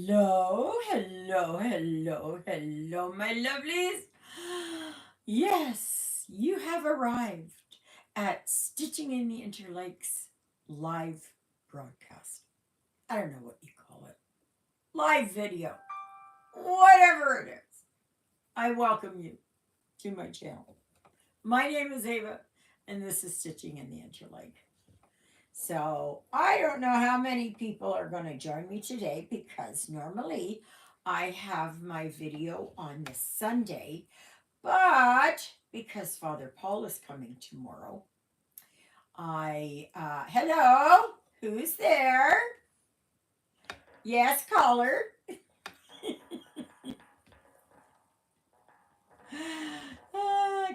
Hello, hello, hello, hello, my lovelies. Yes, you have arrived at Stitching in the Interlakes live broadcast. I don't know what you call it. Live video. Whatever it is. I welcome you to my channel. My name is Ava, and this is Stitching in the Interlake. So I don't know how many people are going to join me today because normally I have my video on this Sunday, but because Father Paul is coming tomorrow, hello, who's there? Yes, caller.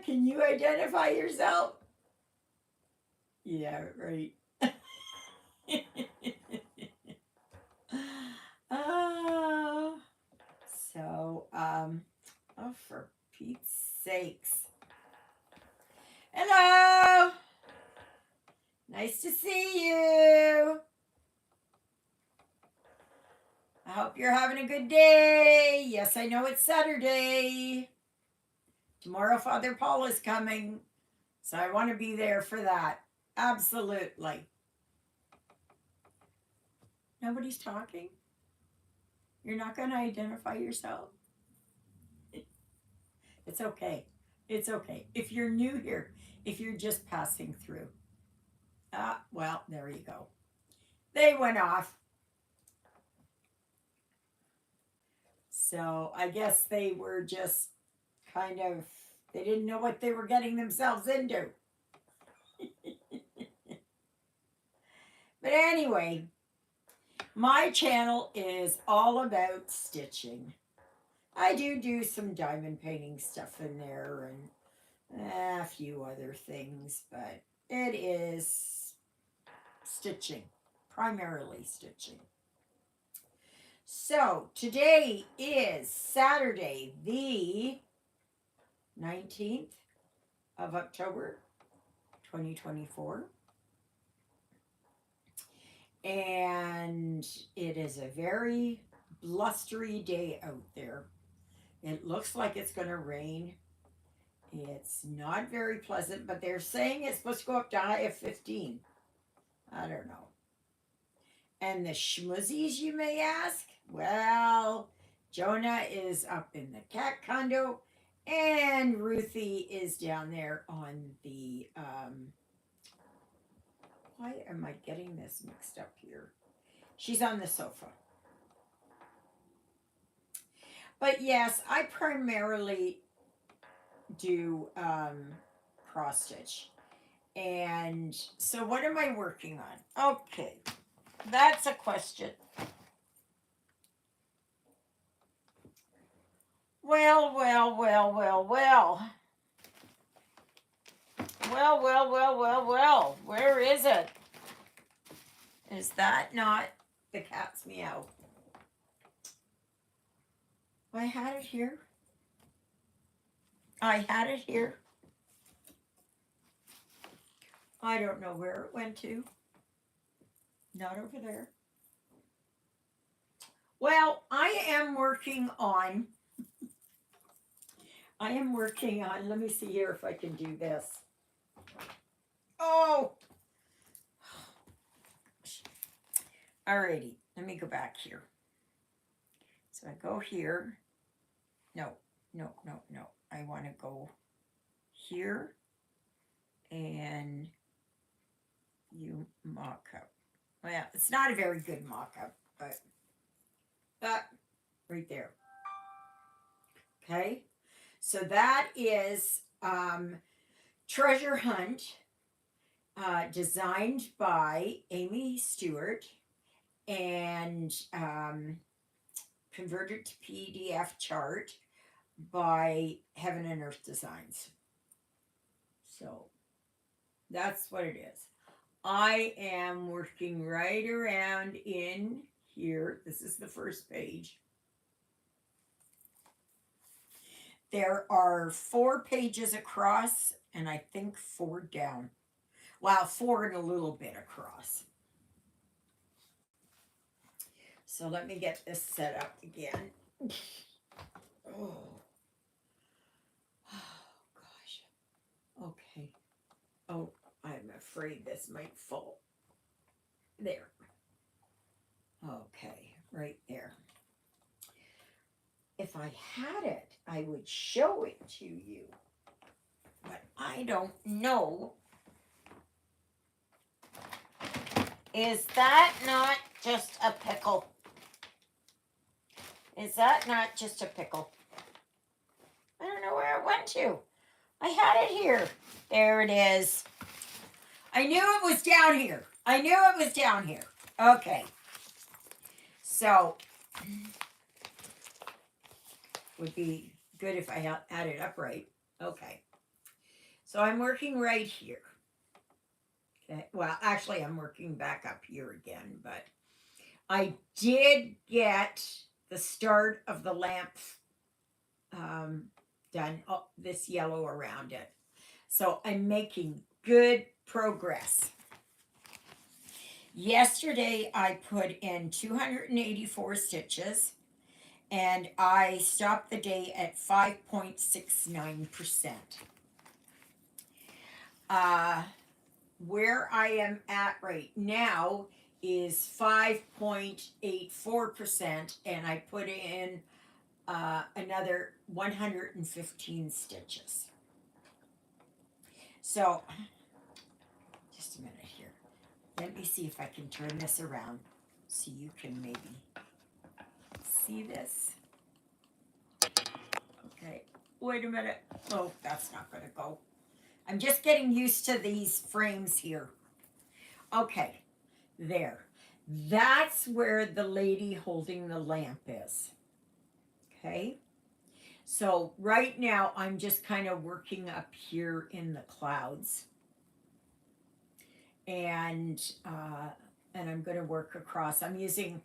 Can you identify yourself? Yeah, right. Oh, oh, for Pete's sakes. Hello. Nice to see you. I hope you're having a good day. Yes, I know it's Saturday. Tomorrow, Father Paul is coming. So I want to be there for that. Absolutely. Nobody's talking? You're not going to identify yourself? It's okay. It's okay. If you're new here, if you're just passing through. Well, there you go. They went off. So I guess they were just kind of, they didn't know what they were getting themselves into. But anyway, my channel is all about stitching. I do some diamond painting stuff in there and a few other things, but it is stitching, primarily stitching. So today is Saturday, the 19th of October, 2024. And it is a very blustery day out there. It looks like it's going to rain. It's not very pleasant, but they're saying it's supposed to go up to high of 15. I don't know. And the schmuzzies, you may ask? Well, Jonah is up in the cat condo, and Ruthie is down there on the, why am I getting this mixed up here? She's on the sofa. But yes, I primarily do cross stitch. And so what am I working on? Okay, that's a question. Well. Where is it? Is that not the cat's meow? I had it here. I had it here. I don't know where it went to. Not over there. Well, I am working on, let me see here if I can do this. Oh! Alrighty, let me go back here. So I go here. No. I want to go here and you mock up. Well, it's not a very good mock up, but that right there. Okay, so that is Treasure Hunt, designed by Amy Stewart and converted to PDF chart by Heaven and Earth Designs. So that's what it is. I am working right around in here. This is the first page. There are 4 pages across and I think 4 down. Well, 4 and a little bit across. So let me get this set up again. Oh, gosh. Okay. Oh, I'm afraid this might fall. There. Okay, right there. If I had it, I would show it to you. But I don't know. Is that not just a pickle? Is that not just a pickle? I don't know where it went to. I had it here. There it is. I knew it was down here. I knew it was down here. Okay. So, would be good if I had it upright. Okay. So I'm working right here. Okay. Well, actually, I'm working back up here again, but I did get the start of the lamp done. Oh, this yellow around it. So I'm making good progress. Yesterday, I put in 284 stitches and I stopped the day at 5.69%. Where I am at right now is 5.84%, and I put in another 115 stitches. So, just a minute here. Let me see if I can turn this around so you can maybe see this. Okay, wait a minute. Oh, that's not going to go. I'm just getting used to these frames here. Okay, there. That's where the lady holding the lamp is. Okay, so right now I'm just kind of working up here in the clouds. And I'm going to work across. I'm using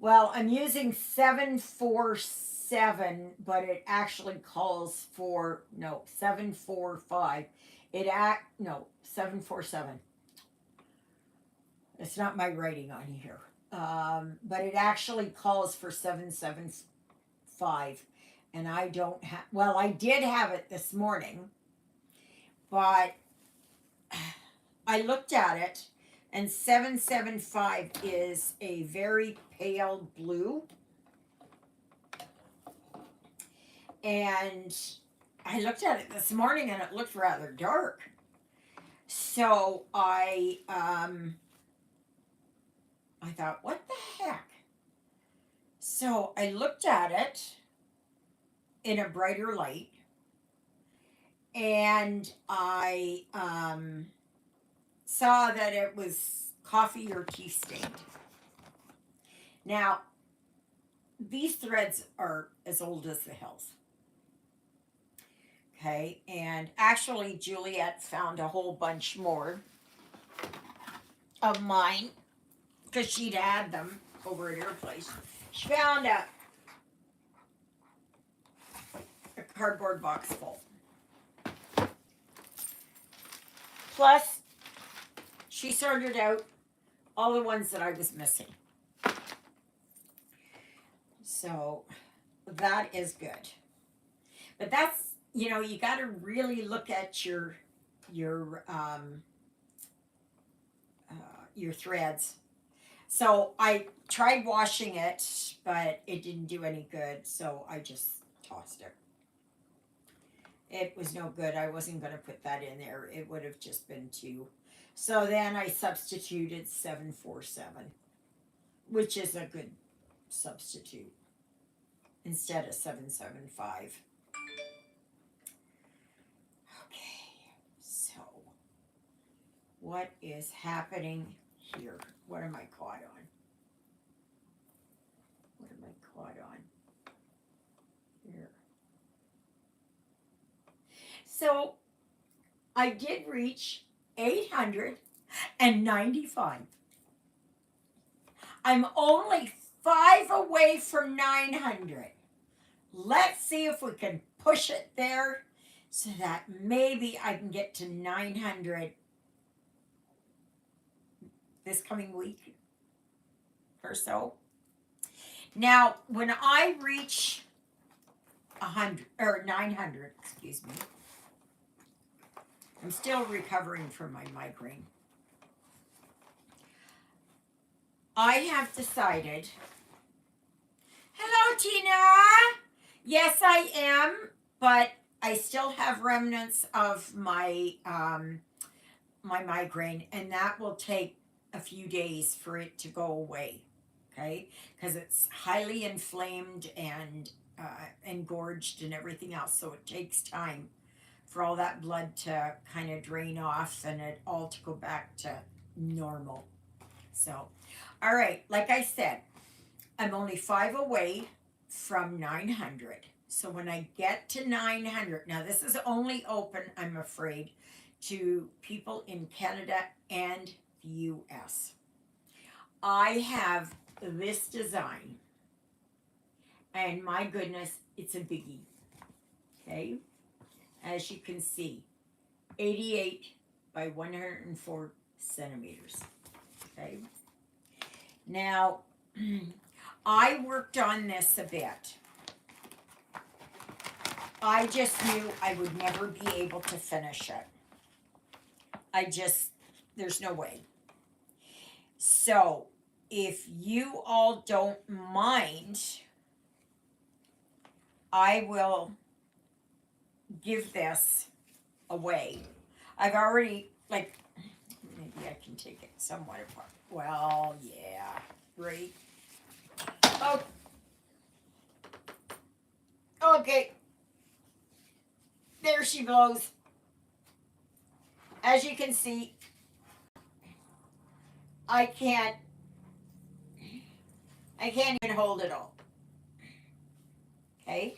747, but it actually calls for 745. 747. It's not my writing on here, but it actually calls for 775, and I don't have. Well, I did have it this morning, but I looked at it, and 775 is a very pale blue. And I looked at it this morning and it looked rather dark. So I thought, what the heck? So I looked at it in a brighter light, and I saw that it was coffee or tea stained. Now, these threads are as old as the hills. Okay, and actually Juliet found a whole bunch more of mine because she'd had them over at her place. She found a cardboard box full. Plus, she sorted out all the ones that I was missing. So that is good. But that's, you got to really look at your threads. So I tried washing it, but it didn't do any good, so I just tossed it. It was no good. I wasn't going to put that in there. It would have just been 2. So then I substituted 747, which is a good substitute, instead of 775. What is happening here? What am I caught on? What am I caught on? Here. So I did reach 895. I'm only 5 away from 900. Let's see if we can push it there so that maybe I can get to 900 this coming week or so. Now, when I reach 100 or 900, excuse me, I'm still recovering from my migraine. I have decided. Hello, Tina. Yes, I am, but I still have remnants of my my migraine, and that will take a few days for it to go away. Okay, because it's highly inflamed and engorged and everything else, so it takes time for all that blood to kind of drain off and it all to go back to normal. So, all right, like I said, I'm only 5 away from 900. So when I get to 900, now this is only open, I'm afraid, to people in Canada and the US. I have this design, and my goodness, it's a biggie. Okay, as you can see, 88 by 104 centimeters. Okay, now I worked on this a bit. I just knew I would never be able to finish it. There's no way. So, if you all don't mind, I will give this away. I've already, like, maybe I can take it somewhat apart. Well, yeah, right. Oh, okay. There she blows. As you can see, I can't even hold it all. Okay,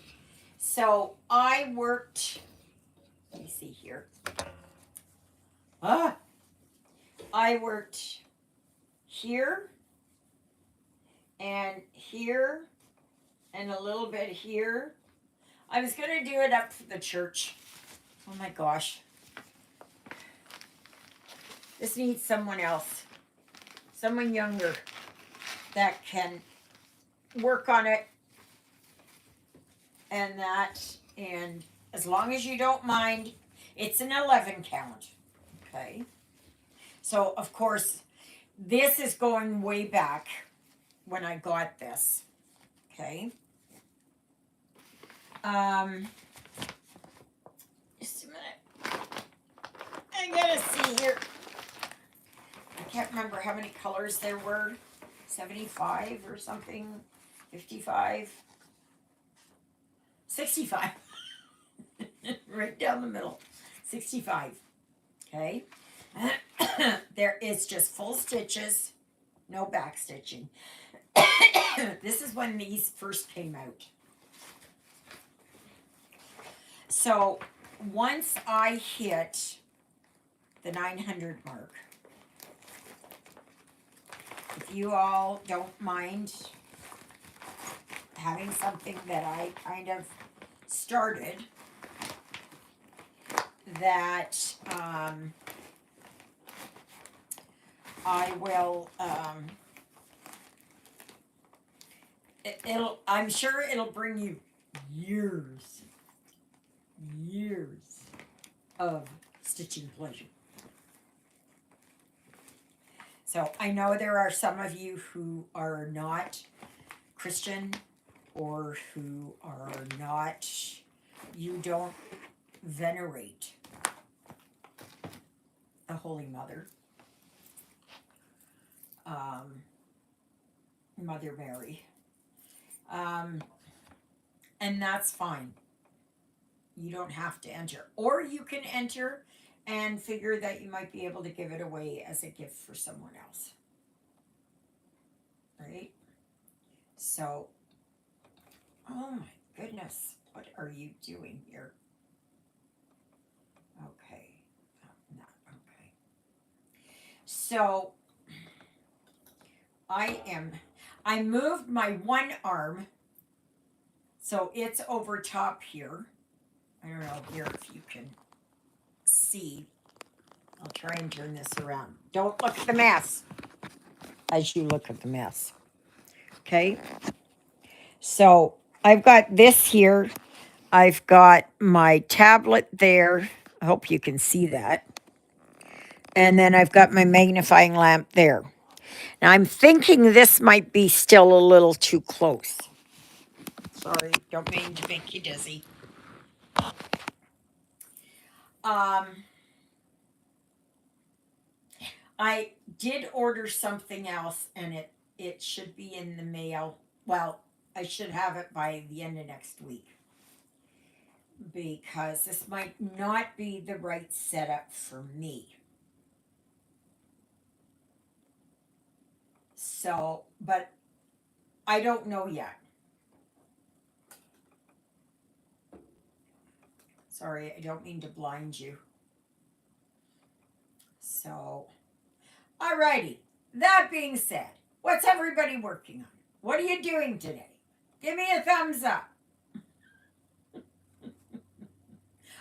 so I worked, let me see here. I worked here and here and a little bit here. I was going to do it up for the church. Oh my gosh. This needs someone else, someone younger that can work on it and that. And as long as you don't mind, it's an 11 count. Okay. So, of course, this is going way back when I got this. Okay. Just a minute. I gotta see here. I can't remember how many colors there were. 75 or something. 55. 65. Right down the middle. 65. Okay. There is just full stitches. No back stitching. This is when these first came out. So once I hit the 900 mark, if you all don't mind having something that I kind of started that I will I'm sure it'll bring you years of stitching pleasure. So I know there are some of you who are not Christian or who are not, you don't venerate the Holy Mother, Mother Mary. And that's fine. You don't have to enter. Or you can enter and figure that you might be able to give it away as a gift for someone else. Right? So, oh my goodness, what are you doing here? Okay. Not okay. So, I moved my one arm, so it's over top here. I don't know here if you can see. I'll try and turn this around. Don't look at the mess as you look at the mess. Okay? So I've got this here. I've got my tablet there. I hope you can see that. And then I've got my magnifying lamp there. Now I'm thinking this might be still a little too close. Sorry, don't mean to make you dizzy. Um, I did order something else, and it should be in the mail. Well, I should have it by the end of next week, because this might not be the right setup for me. So, but I don't know yet. Sorry, I don't mean to blind you. So, alrighty. That being said, what's everybody working on? What are you doing today? Give me a thumbs up.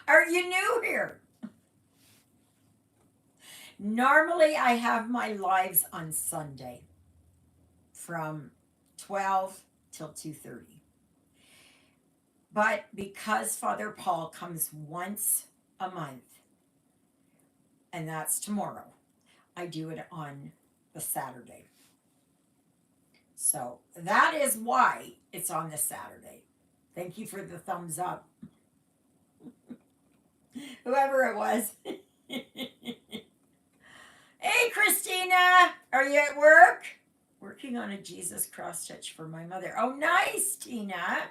Are you new here? Normally, I have my lives on Sunday from 12 till 2:30. But because Father Paul comes once a month, and that's tomorrow, I do it on the Saturday. So that is why it's on the Saturday. Thank you for the thumbs up. Whoever it was. Hey, Christina, are you at work? Working on a Jesus cross stitch for my mother. Oh, nice, Tina.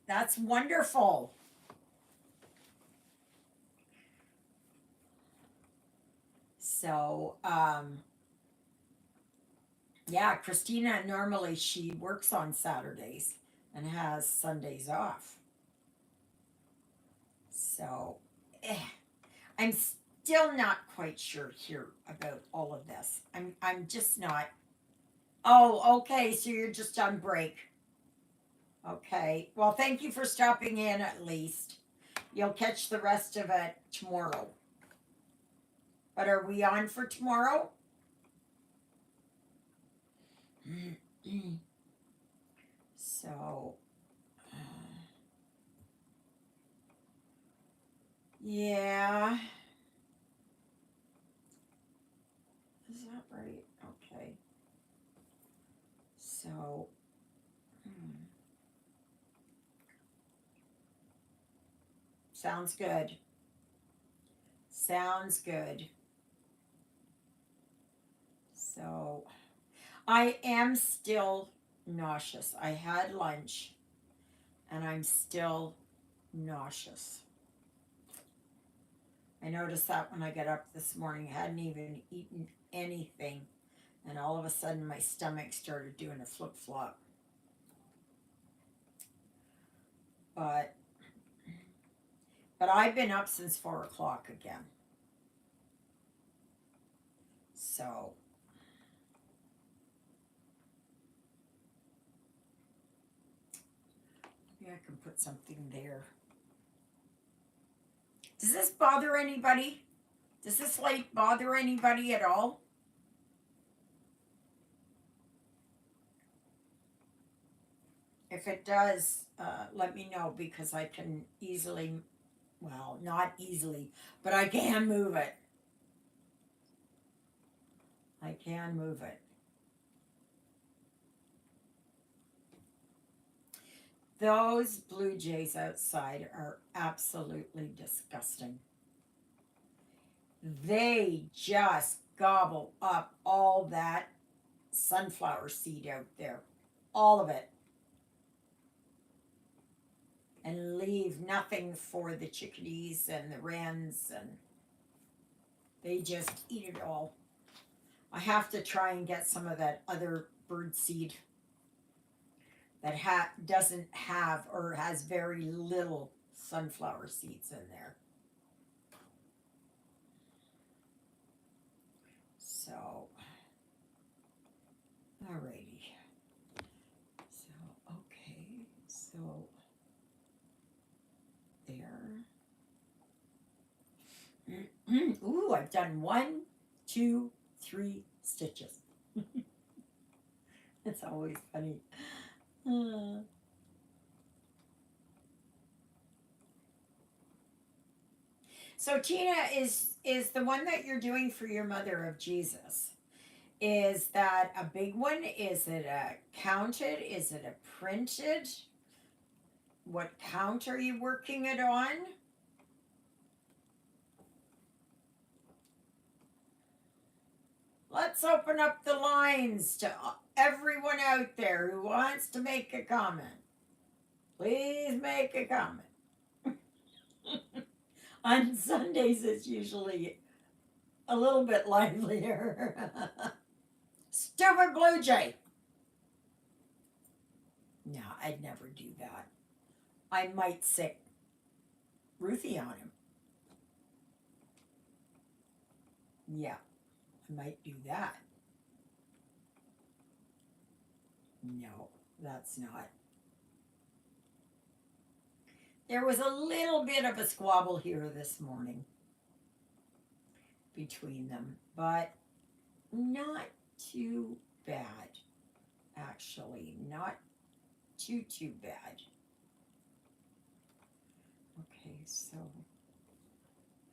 That's wonderful. So, yeah, Christina, normally she works on Saturdays and has Sundays off. So, I'm still not quite sure here about all of this. I'm just not. Oh, okay, so you're just on break. Okay. Well, thank you for stopping in at least. You'll catch the rest of it tomorrow. But are we on for tomorrow? So, yeah. Is that right? Okay. So, sounds good. Sounds good. So, I am still nauseous. I had lunch and I'm still nauseous. I noticed that when I got up this morning. I hadn't even eaten anything, and all of a sudden my stomach started doing a flip flop. But I've been up since 4 o'clock again. So maybe I can put something there. Does this bother anybody? Does this light bother anybody at all? If it does, let me know, because I can easily, well, not easily, but I can move it. I can move it. Those blue jays outside are absolutely disgusting. They just gobble up all that sunflower seed out there. All of it. And leave nothing for the chickadees and the wrens, and they just eat it all. I have to try and get some of that other bird seed that doesn't have, or has very little sunflower seeds in there. So, alrighty. So, okay. So, there. Ooh, I've done 1, 2, 3 stitches. It's always funny. So Tina is the one that you're doing for your mother of Jesus. Is that a big one? Is it a counted? Is it a printed? What count are you working it on? Let's open up the lines to everyone out there who wants to make a comment. Please make a comment. On Sundays, it's usually a little bit livelier. Stupid Blue Jay. No, I'd never do that. I might sick Ruthie on him. Yeah, I might do that. No, that's not. There was a little bit of a squabble here this morning between them, but not too bad, actually. Not too bad. Okay, so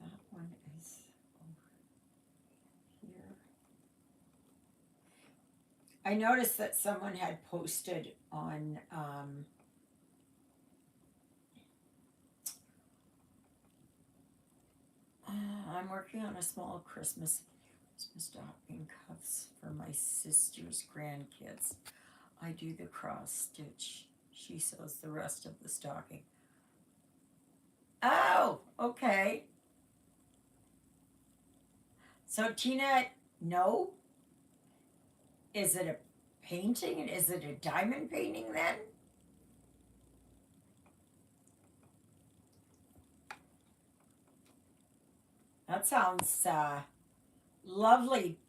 that one is over here. I noticed that someone had posted on I'm working on a small Christmas stocking cuffs for my sister's grandkids. I do the cross stitch. She sews the rest of the stocking. Oh, okay. So Tina, no? Is it a painting? Is it a diamond painting then? That sounds lovely,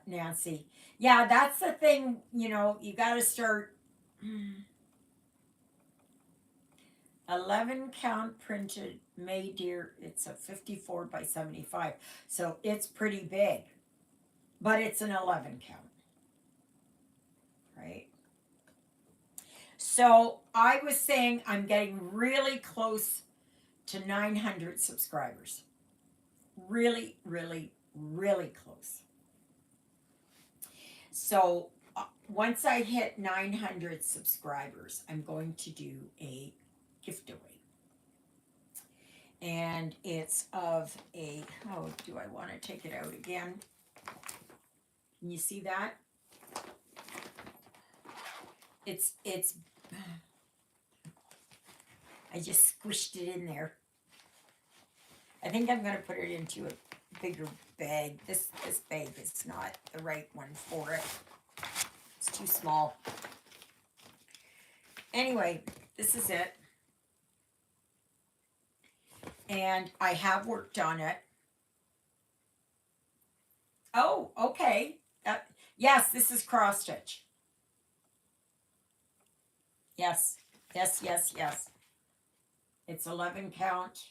Nancy. Yeah, that's the thing, you got to start 11 count printed May dear. It's a 54 by 75. So it's pretty big, but it's an 11 count, right? So I was saying I'm getting really close to 900 subscribers. Really, really, really close. So once I hit 900 subscribers, I'm going to do a giveaway. And it's of a, oh, do I want to take it out again? Can you see that? It's, I just squished it in there. I think I'm going to put it into a bigger bag. This bag is not the right one for it. It's too small. Anyway, this is it. And I have worked on it. Oh, okay. Yes, this is cross stitch. Yes, yes, yes, yes. It's 11 count.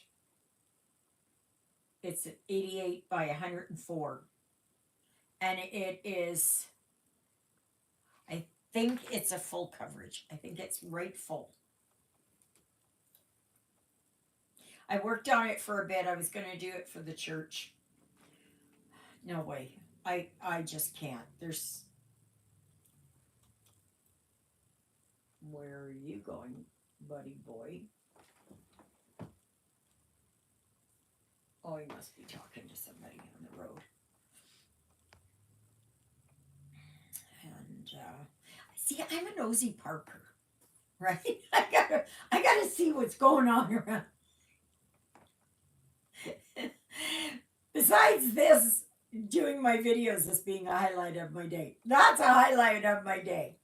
It's 88 by 104. And it is, I think it's a full coverage. I think it's right full. I worked on it for a bit. I was going to do it for the church. No way. I just can't. There's... Where are you going, buddy boy? Oh, he must be talking to somebody on the road. And see, I'm a nosy Parker, right? I gotta see what's going on around. Besides this, doing my videos as being a highlight of my day. That's a highlight of my day.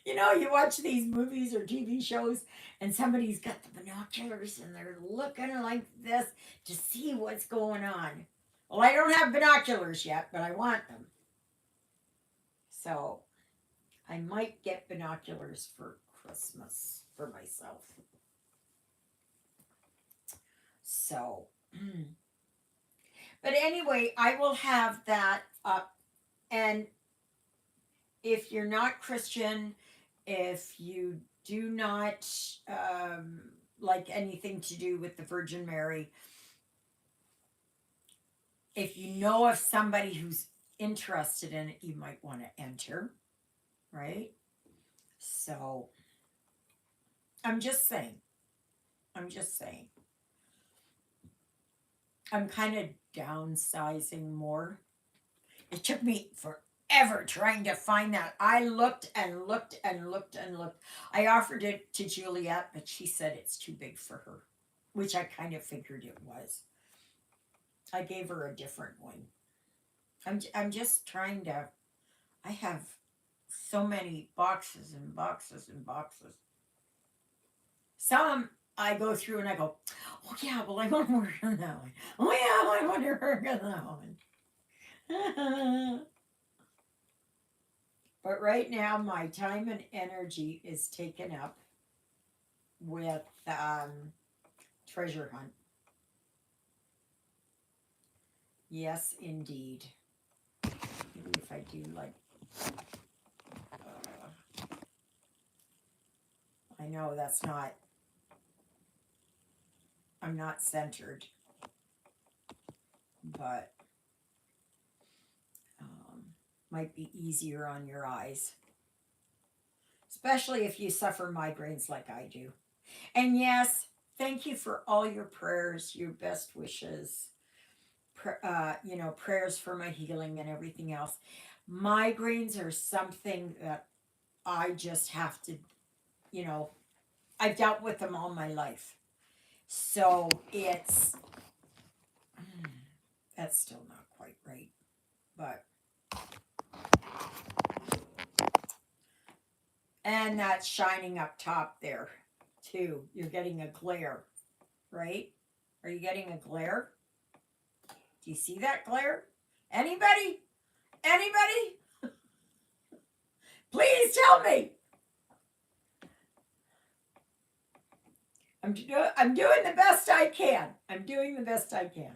You watch these movies or TV shows and somebody's got the binoculars and they're looking like this to see what's going on. Well, I don't have binoculars yet, but I want them. So I might get binoculars for Christmas for myself. So, but anyway, I will have that up. And if you're not Christian, if you do not like anything to do with the Virgin Mary, if you know of somebody who's interested in it, you might want to enter, right? So I'm just saying. I'm just saying. I'm kind of downsizing more. It took me forever trying to find that. I looked and looked and looked and looked. I offered it to Juliet, but she said it's too big for her, which I kind of figured it was. I gave her a different one. I'm just trying to. I have so many boxes and boxes and boxes. Some I go through and I go, oh yeah, well I want to work on that one. Oh yeah, I want to work on that one. But right now, my time and energy is taken up with treasure hunt. Yes, indeed. Maybe if I do like, I know that's not, I'm not centered, but might be easier on your eyes, especially if you suffer migraines like I do. And yes, thank you for all your prayers, your best wishes, prayers for my healing and everything else. Migraines are something that I just have to, you know, I've dealt with them all my life. So it's, that's still not quite right. But, and that's shining up top there too. You're getting a glare, right? Are you getting a glare? Do you see that glare? Anybody? Anybody? Please tell me. I'm doing the best I can. I'm doing the best I can.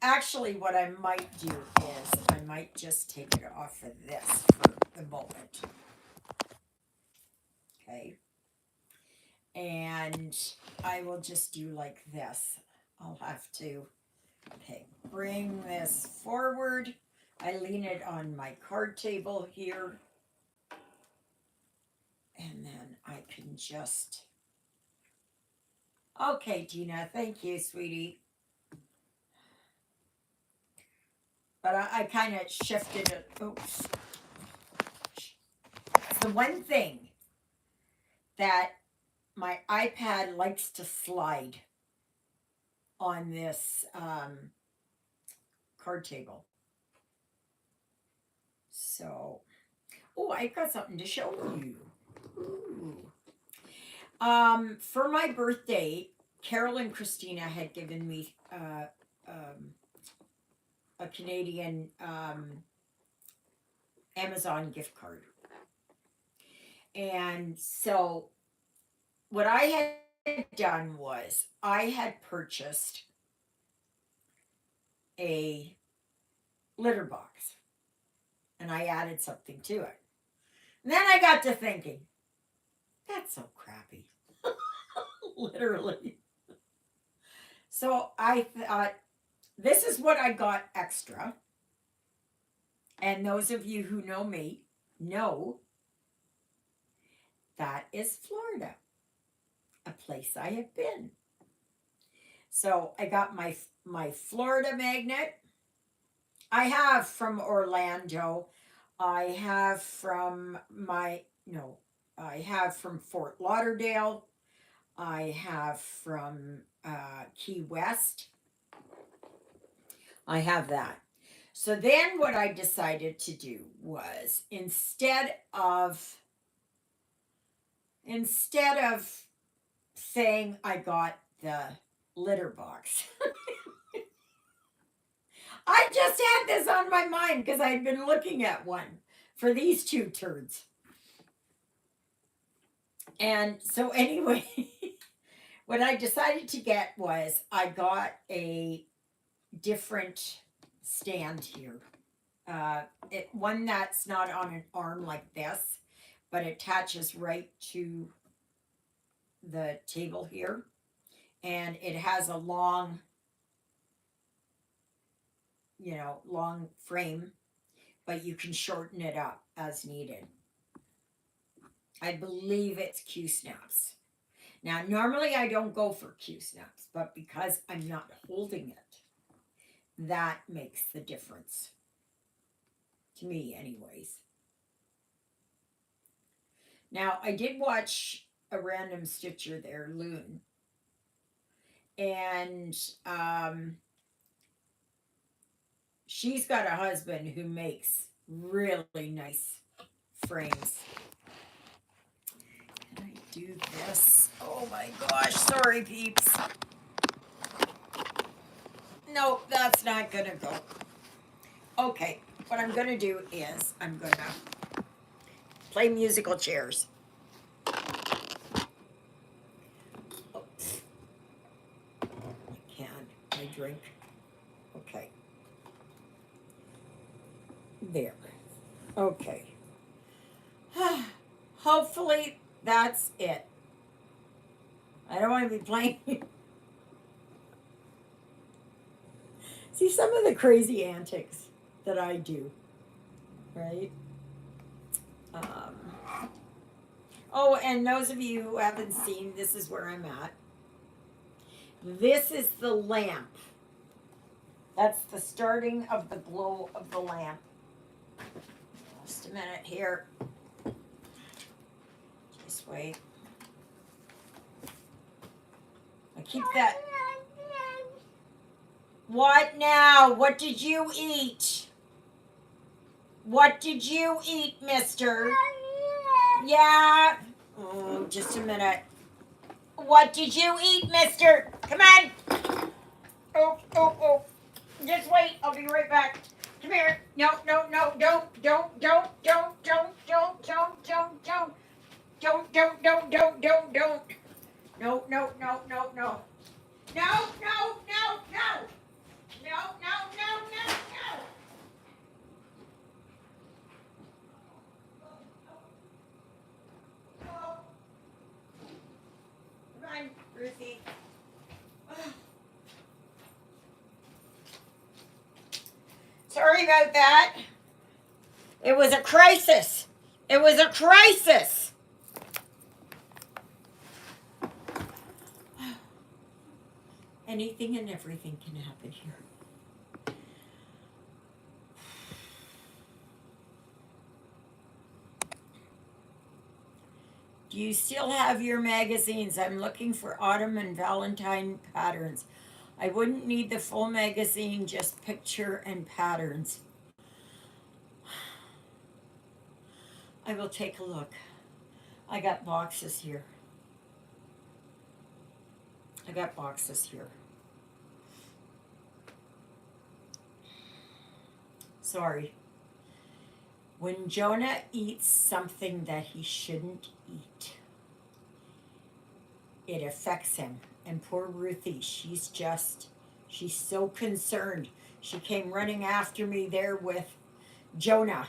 Actually, what I might do is I might just take it off of this for the moment. Okay. And I will just do like this. I'll have to, okay, bring this forward. I lean it on my card table here. And then I can just, okay, Tina, thank you, sweetie. But I kind of shifted it. Oops. It's the one thing that my iPad likes to slide on this card table. So, oh, I got something to show you. Ooh. For my birthday, Carol and Christina had given me a Canadian Amazon gift card. And so what I had done was I had purchased a litter box and I added something to it. And then I got to thinking, that's so crappy. Literally. So I thought, this is what I got extra. And those of you who know me know that is Florida, a place I have been. So I got my Florida magnet. I have from Orlando. I have from I have from Fort Lauderdale. I have from Key West. I have that. So then what I decided to do was instead of saying I got the litter box, I just had this on my mind because I had been looking at one for these two turds. And so anyway, what I decided to get was I got a different stand here. One that's not on an arm like this, but attaches right to the table here. and it has a long, long frame, but you can shorten it up as needed. I believe it's Q snaps. Now, normally I don't go for Q snaps, but because I'm not holding it, that makes the difference. To me, anyways. Now, I did watch a random stitcher there, Loon, and she's got a husband who makes really nice frames. Can I do this? Oh my gosh, sorry peeps. Nope, that's not gonna go. Okay, what I'm gonna do is I'm gonna play musical chairs. Oops. I can. I drink. Okay. There. Okay. Hopefully that's it. I don't want to be playing. See some of the crazy antics that I do, right? Um, oh, and those of you who haven't seen, this is where I'm at. This is the lamp. That's the starting of the glow of the lamp. Just a minute here. Just wait. I keep that. What now? What did you eat? What did you eat, mister? Yeah. Oh, just a minute. What did you eat, mister? Come on. Oh. Just wait. I'll be right back. Come here. No. Don't. No. No. Come on, Ruthie. Sorry about that. It was a crisis. It was a crisis. Anything and everything can happen here. Do you still have your magazines? I'm looking for autumn and Valentine patterns. I wouldn't need the full magazine, just picture and patterns. I will take a look. I got boxes here. Sorry. When Jonah eats something that he shouldn't eat, it affects him. And poor Ruthie, she's so concerned. She came running after me there with Jonah.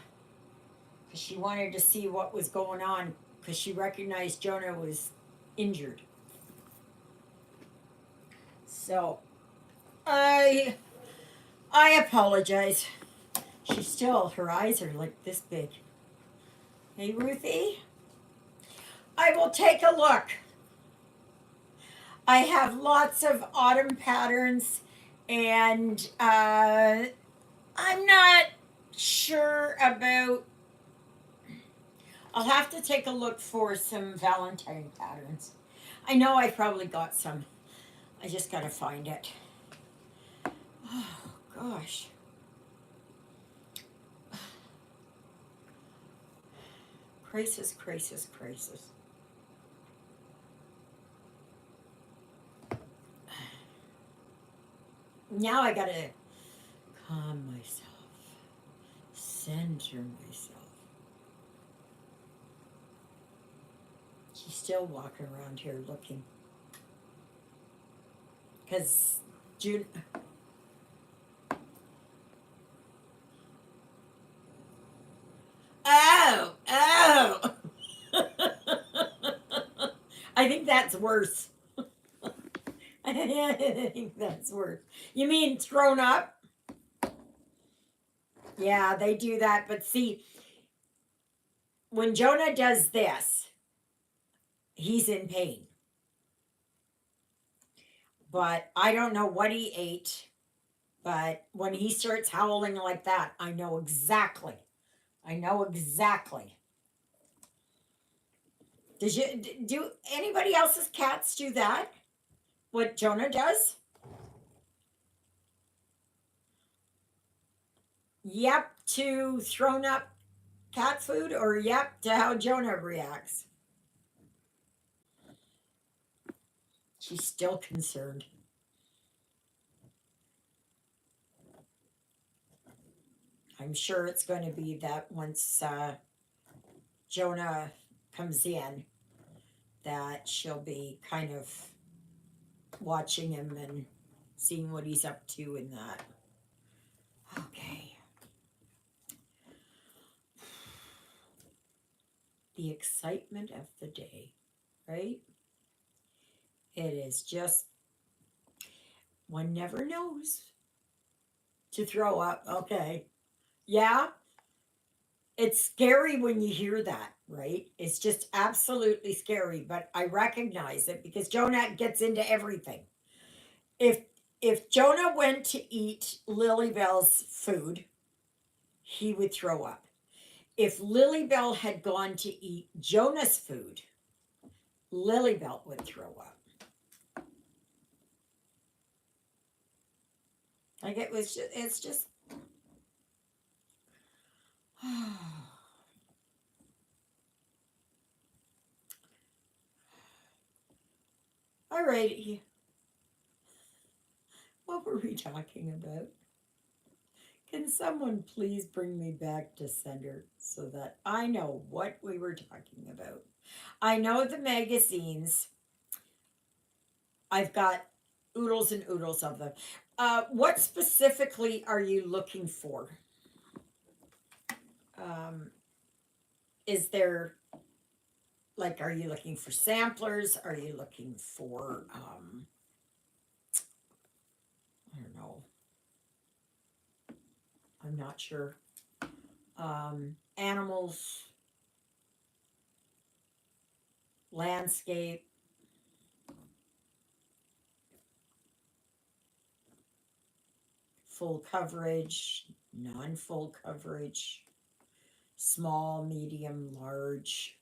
She wanted to see what was going on because she recognized Jonah was injured. So, I apologize. Her eyes are like this big. Hey, Ruthie, I will take a look. I have lots of autumn patterns, and I'm not sure about. I'll have to take a look for some Valentine patterns. I know I probably got some. I just gotta find it. Oh, gosh. Crisis. Now I gotta calm myself, center myself. She's still walking around here looking. Because June. Oh! I think that's worse. I I think that's worse. You mean thrown up? Yeah, they do that. But see, when Jonah does this, he's in pain. But I don't know what he ate. But when he starts howling like that, I know exactly. I know exactly. Do anybody else's cats do that? What Jonah does? Yep to thrown up cat food, or yep to how Jonah reacts. She's still concerned. I'm sure it's going to be that once Jonah comes in, that she'll be kind of watching him and seeing what he's up to in that. Okay. The excitement of the day, right? It is just, one never knows. To throw up, okay. Yeah, it's scary when you hear that, right? It's just absolutely scary, but I recognize it because Jonah gets into everything. If if Jonah went to eat Lilybell's food, he would throw up. If Lilybell had gone to eat Jonah's food, Lilybell would throw up. Like it's just all right. What were we talking about? Can someone please bring me back to center so that I know what we were talking about? I know the magazines. I've got oodles and oodles of them. What specifically are you looking for? Um, is there, like, are you looking for samplers? Are you looking for, I don't know. I'm not sure. Animals, landscape, full coverage, non-full coverage, small, medium, large.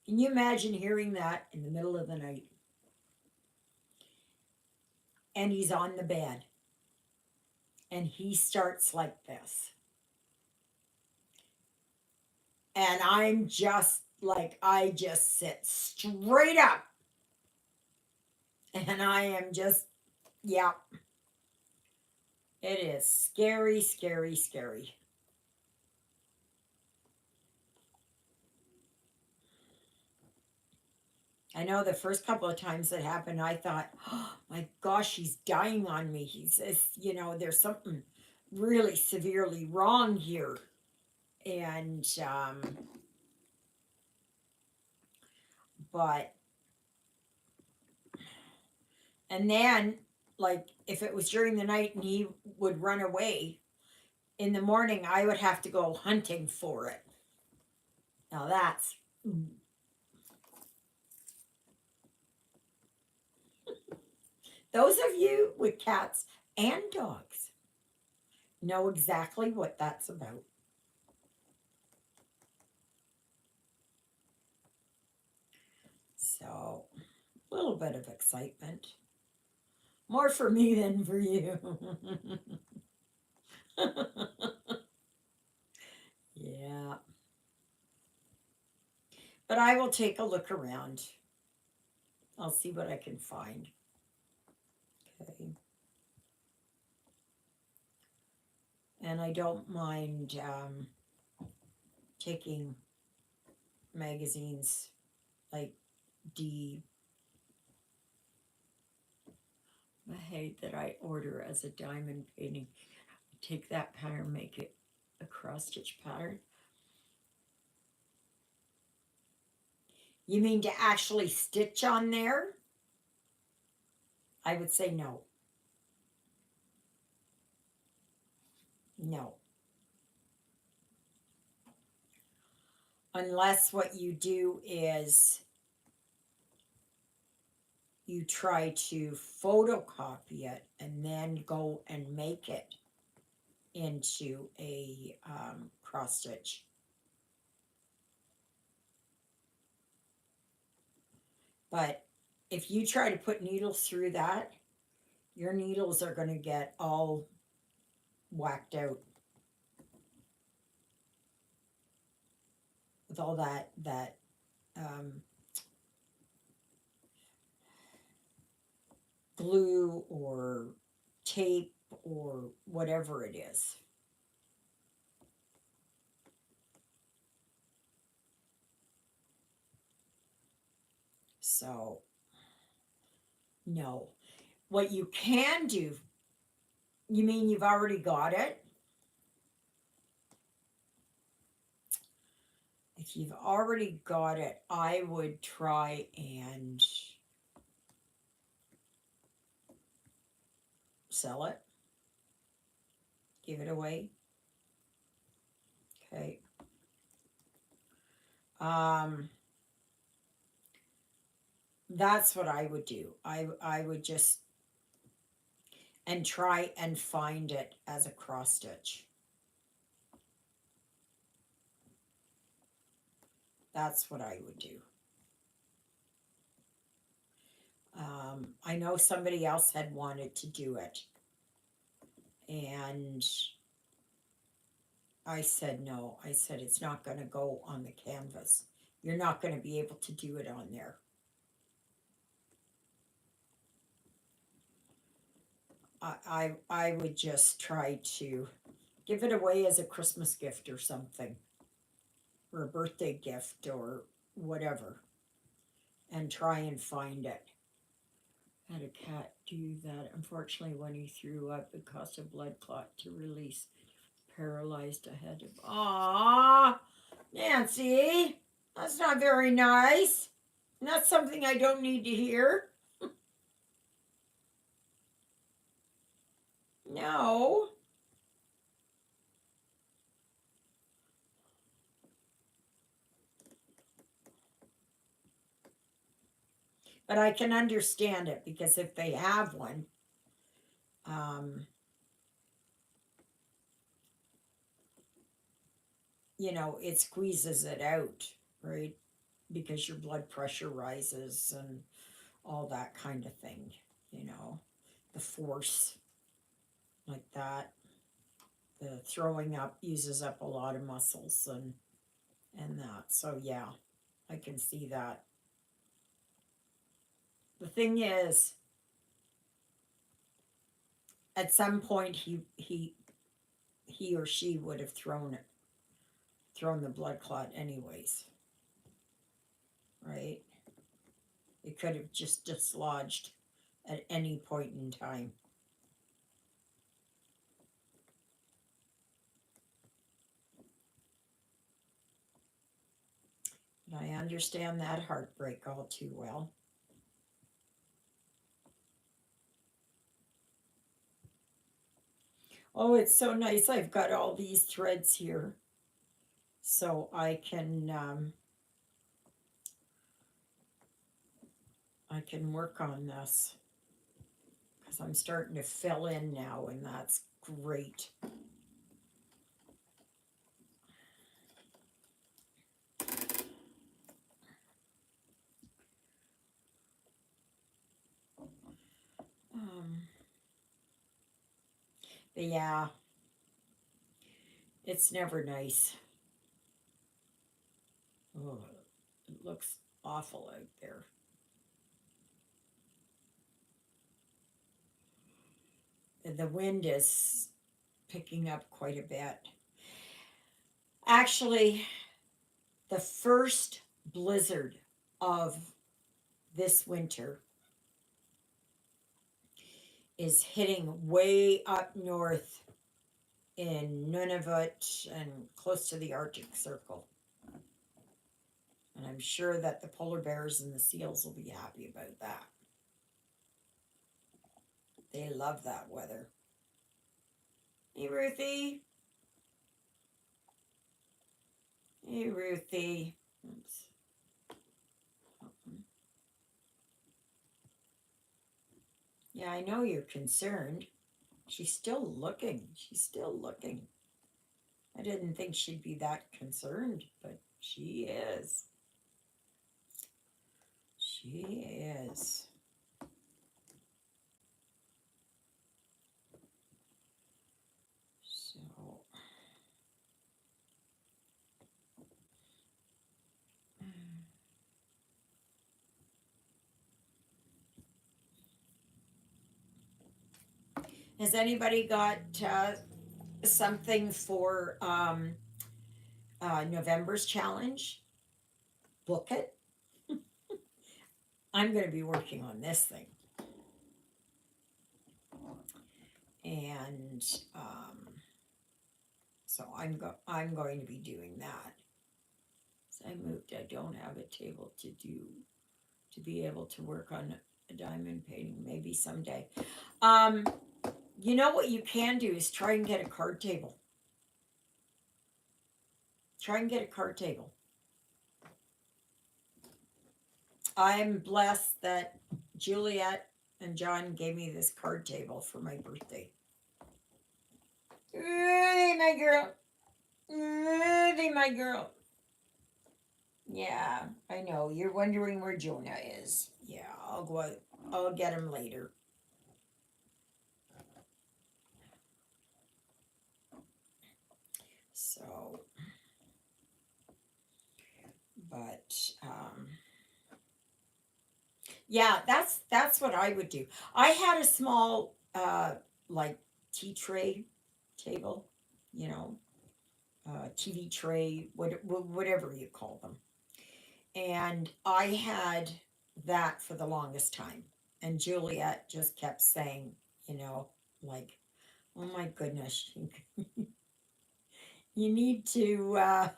Can you imagine hearing that in the middle of the night? And he's on the bed and he starts like this. And I'm just like, I just sit straight up. And I am just, yeah. It is scary, scary, scary. I know the first couple of times that happened, I thought, oh my gosh, he's dying on me. He's, there's something really severely wrong here. And, but, and then, like, if it was during the night and he would run away, in the morning, I would have to go hunting for it. Now that's, those of you with cats and dogs know exactly what that's about. So, a little bit of excitement. More for me than for you. Yeah. But I will take a look around. I'll see what I can find. Okay. And I don't mind taking magazines like D. the hay that I order as a diamond painting. Take that pattern, make it a cross stitch pattern. You mean to actually stitch on there? I would say no. No. Unless what you do is you try to photocopy it and then go and make it into a cross stitch. But if you try to put needles through that, your needles are going to get all whacked out with all that um, glue or tape or whatever it is. So, no. What you can do, you mean you've already got it? If you've already got it, I would try and sell it, give it away. Okay. That's what I would do. I would just and try and find it as a cross stitch. That's what I would do. I know somebody else had wanted to do it, and I said no. I said it's not going to go on the canvas. You're not going to be able to do it on there. I would just try to give it away as a Christmas gift or something, or a birthday gift or whatever, and try and find it. Had a cat do that. Unfortunately, when he threw up, it caused a blood clot to release. Paralyzed ahead of. Aww, Nancy, that's not very nice. And that's something I don't need to hear. No. But I can understand it because if they have one, it squeezes it out, right? Because your blood pressure rises and all that kind of thing, the force like that. The throwing up uses up a lot of muscles and that. So yeah, I can see that. The thing is, at some point he or she would have thrown the blood clot anyways, right? It could have just dislodged at any point in time. And I understand that heartbreak all too well. Oh, it's so nice. I've got all these threads here so I can work on this because I'm starting to fill in now, and that's great. But yeah, it's never nice. Oh, it looks awful out there. The wind is picking up quite a bit. Actually, the first blizzard of this winter is hitting way up north in Nunavut and close to the Arctic Circle. And I'm sure that the polar bears and the seals will be happy about that. They love that weather. Hey, Ruthie. Hey, Ruthie. Oops. Yeah, I know you're concerned. She's still looking. She's still looking. I didn't think she'd be that concerned, but she is. She is. So, has anybody got something for November's challenge? Book it. I'm going to be working on this thing. And so I'm going to be doing that. So I moved. I don't have a table to be able to work on a diamond painting. Maybe someday. You know what you can do is try and get a card table. Try and get a card table. I'm blessed that Juliet and John gave me this card table for my birthday. Hey, my girl. Hey, my girl. Yeah, I know. You're wondering where Jonah is. Yeah, I'll go out. I'll get him later. So, but yeah, that's what I would do. I had a small like tea tray table, you know, TV tray, whatever you call them. And I had that for the longest time. And Juliet just kept saying, you know, like, oh my goodness, you need to,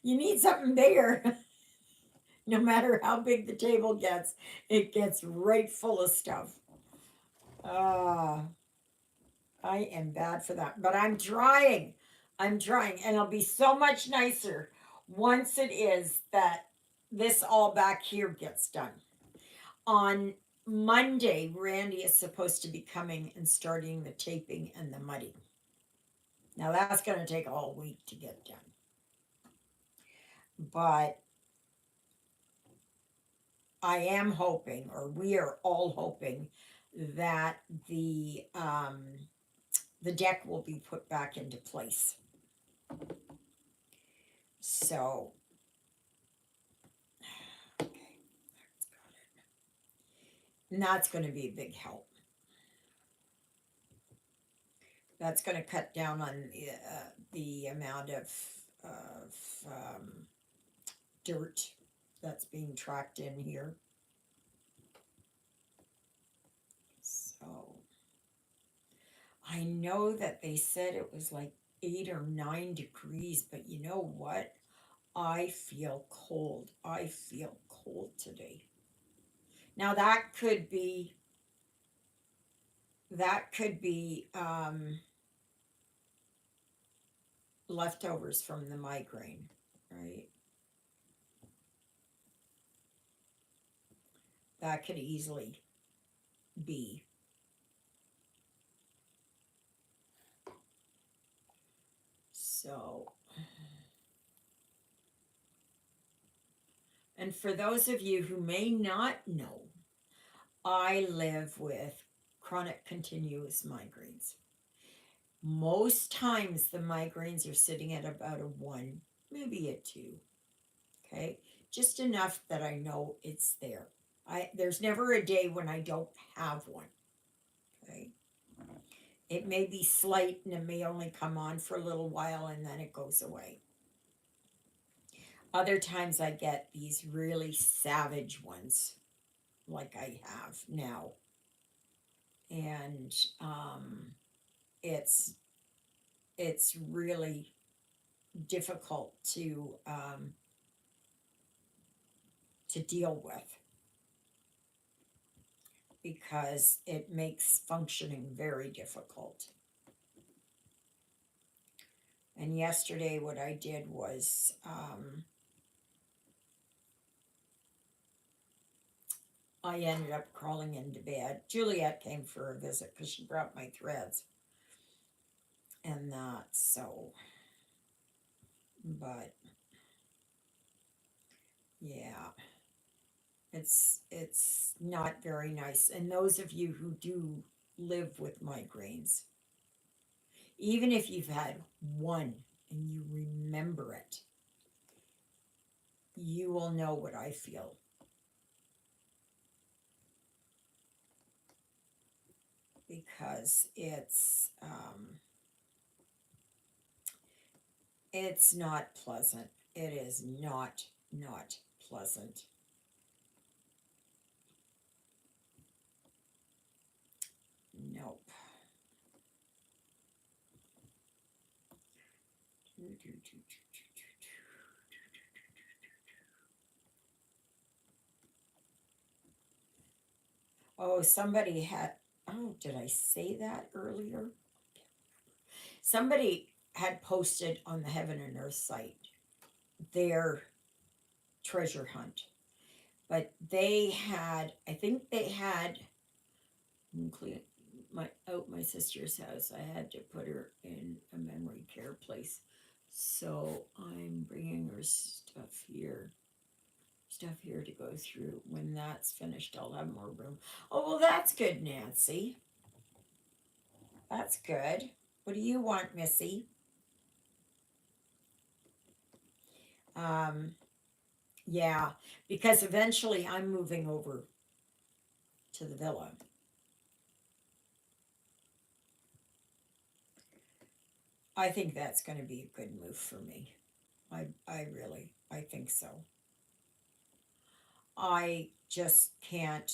you need something bigger. No matter how big the table gets, it gets right full of stuff. Uh, I am bad for that, but I'm trying. I'm trying, and it'll be so much nicer once it is that this all back here gets done. On Monday, Randy is supposed to be coming and starting the taping and the mudding. Now that's going to take a whole week to get done. But I am hoping, or we are all hoping, that the deck will be put back into place. So, okay, that's got it. And that's going to be a big help. That's going to cut down on the amount of dirt that's being tracked in here. So I know that they said it was like 8 or 9 degrees, but you know what? I feel cold. I feel cold today. Now that could be leftovers from the migraine, right? That could easily be. So, and for those of you who may not know, I live with chronic continuous migraines. Most times the migraines are sitting at about a 1, maybe a 2. Okay, just enough that I know it's there. There's never a day when I don't have one. Okay, it may be slight and it may only come on for a little while and then it goes away. Other times I get these really savage ones, like I have now. and it's really difficult to deal with because it makes functioning very difficult. And yesterday, what I did was I ended up crawling into bed. Juliet came for a visit because she brought my threads and that. So, but yeah, it's not very nice. And those of you who do live with migraines, even if you've had one and you remember it, you will know what I feel. Because it's not pleasant. It is not pleasant. Nope. Oh, somebody had, oh, did I say that earlier? Somebody had posted on the Heaven and Earth site their treasure hunt. But they had, I think they had, my sister's house. I had to put her in a memory care place. So I'm bringing her stuff here to go through. When that's finished, I'll have more room. Oh, well, that's good, Nancy. That's good. What do you want, Missy? Yeah, because eventually I'm moving over to the villa. I think that's going to be a good move for me. I think so. I just can't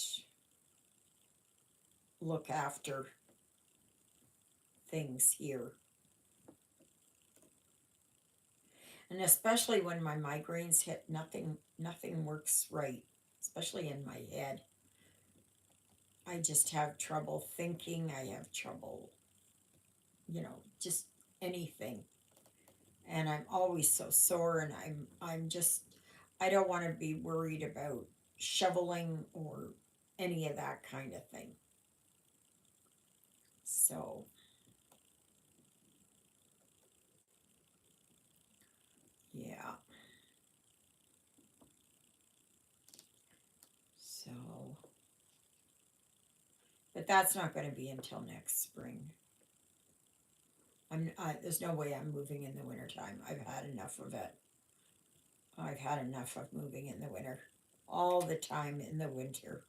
look after things here. And especially when my migraines hit, nothing works right, especially in my head. I just have trouble thinking. I have trouble, just anything. And I'm always so sore, and I'm just, I don't want to be worried about shoveling or any of that kind of thing. So yeah. So, but that's not going to be until next spring. There's no way I'm moving in the wintertime. I've had enough of it. I've had enough of moving in the winter. All the time in the winter.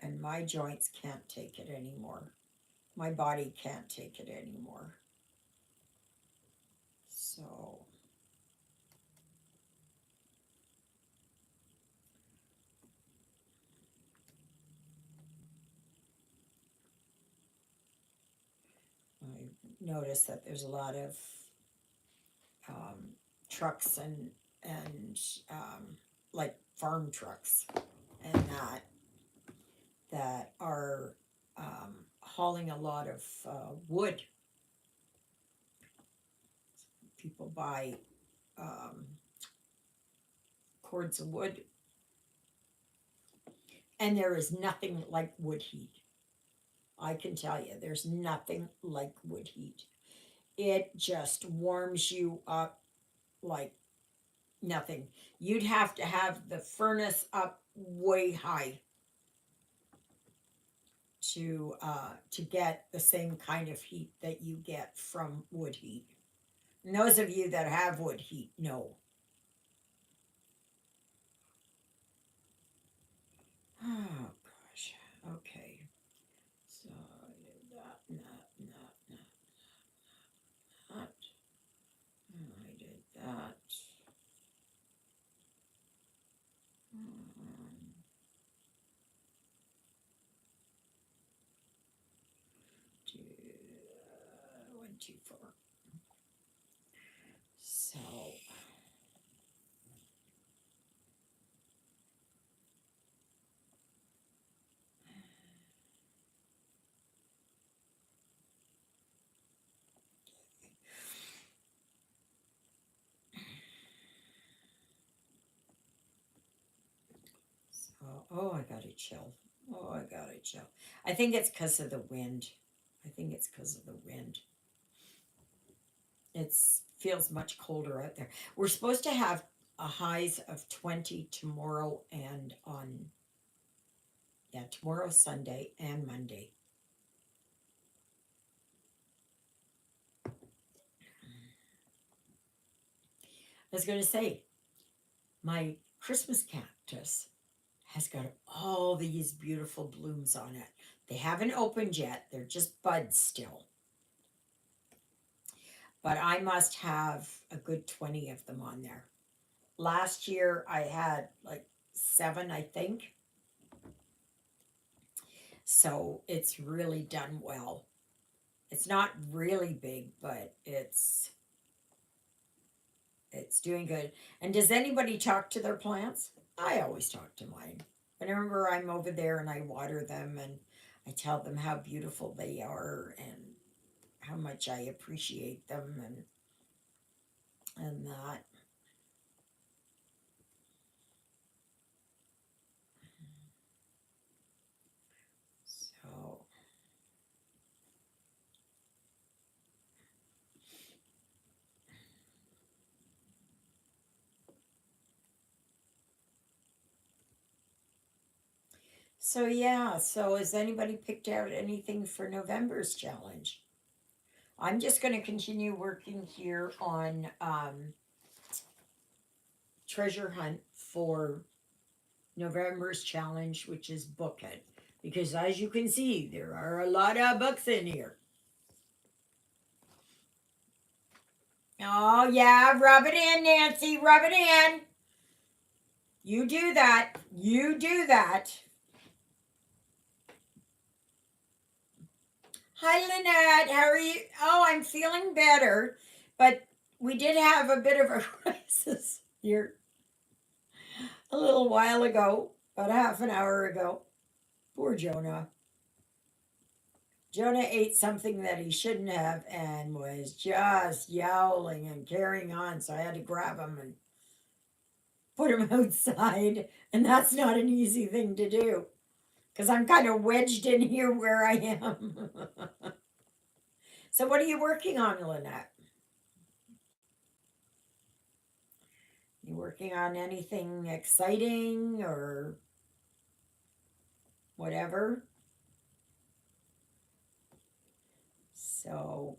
And my joints can't take it anymore. My body can't take it anymore. So, I noticed that there's a lot of trucks and like farm trucks and that are hauling a lot of wood. People buy cords of wood, and there is nothing like wood heat. I can tell you, there's nothing like wood heat. It just warms you up like nothing. You'd have to have the furnace up way high to get the same kind of heat that you get from wood heat. And those of you that have wood heat know. Oh gosh. Okay. So I did that, not. I did that. too far. So, oh, I got a chill. Oh, I got a chill. I think it's because of the wind. I think it's because of the wind. It feels much colder out there. We're supposed to have a highs of 20 tomorrow and tomorrow, Sunday, and Monday. I was going to say, my Christmas cactus has got all these beautiful blooms on it. They haven't opened yet. They're just buds still. But I must have a good 20 of them on there. Last year I had like 7, I think. So it's really done well. It's not really big, but it's doing good. And does anybody talk to their plants? I always talk to mine. Whenever I'm over there and I water them and I tell them how beautiful they are and how much I appreciate them and that. So yeah, so has anybody picked out anything for November's challenge? I'm just going to continue working here on treasure hunt for November's challenge, which is Bookhead. Because as you can see, there are a lot of books in here. Oh, yeah, rub it in, Nancy, rub it in. You do that. You do that. Hi, Lynette. How are you? Oh, I'm feeling better. But we did have a bit of a crisis here a little while ago, about half an hour ago. Poor Jonah. Jonah ate something that he shouldn't have and was just yowling and carrying on. So I had to grab him and put him outside. And that's not an easy thing to do because I'm kind of wedged in here where I am. So, what are you working on, Lynette? You working on anything exciting or whatever? So,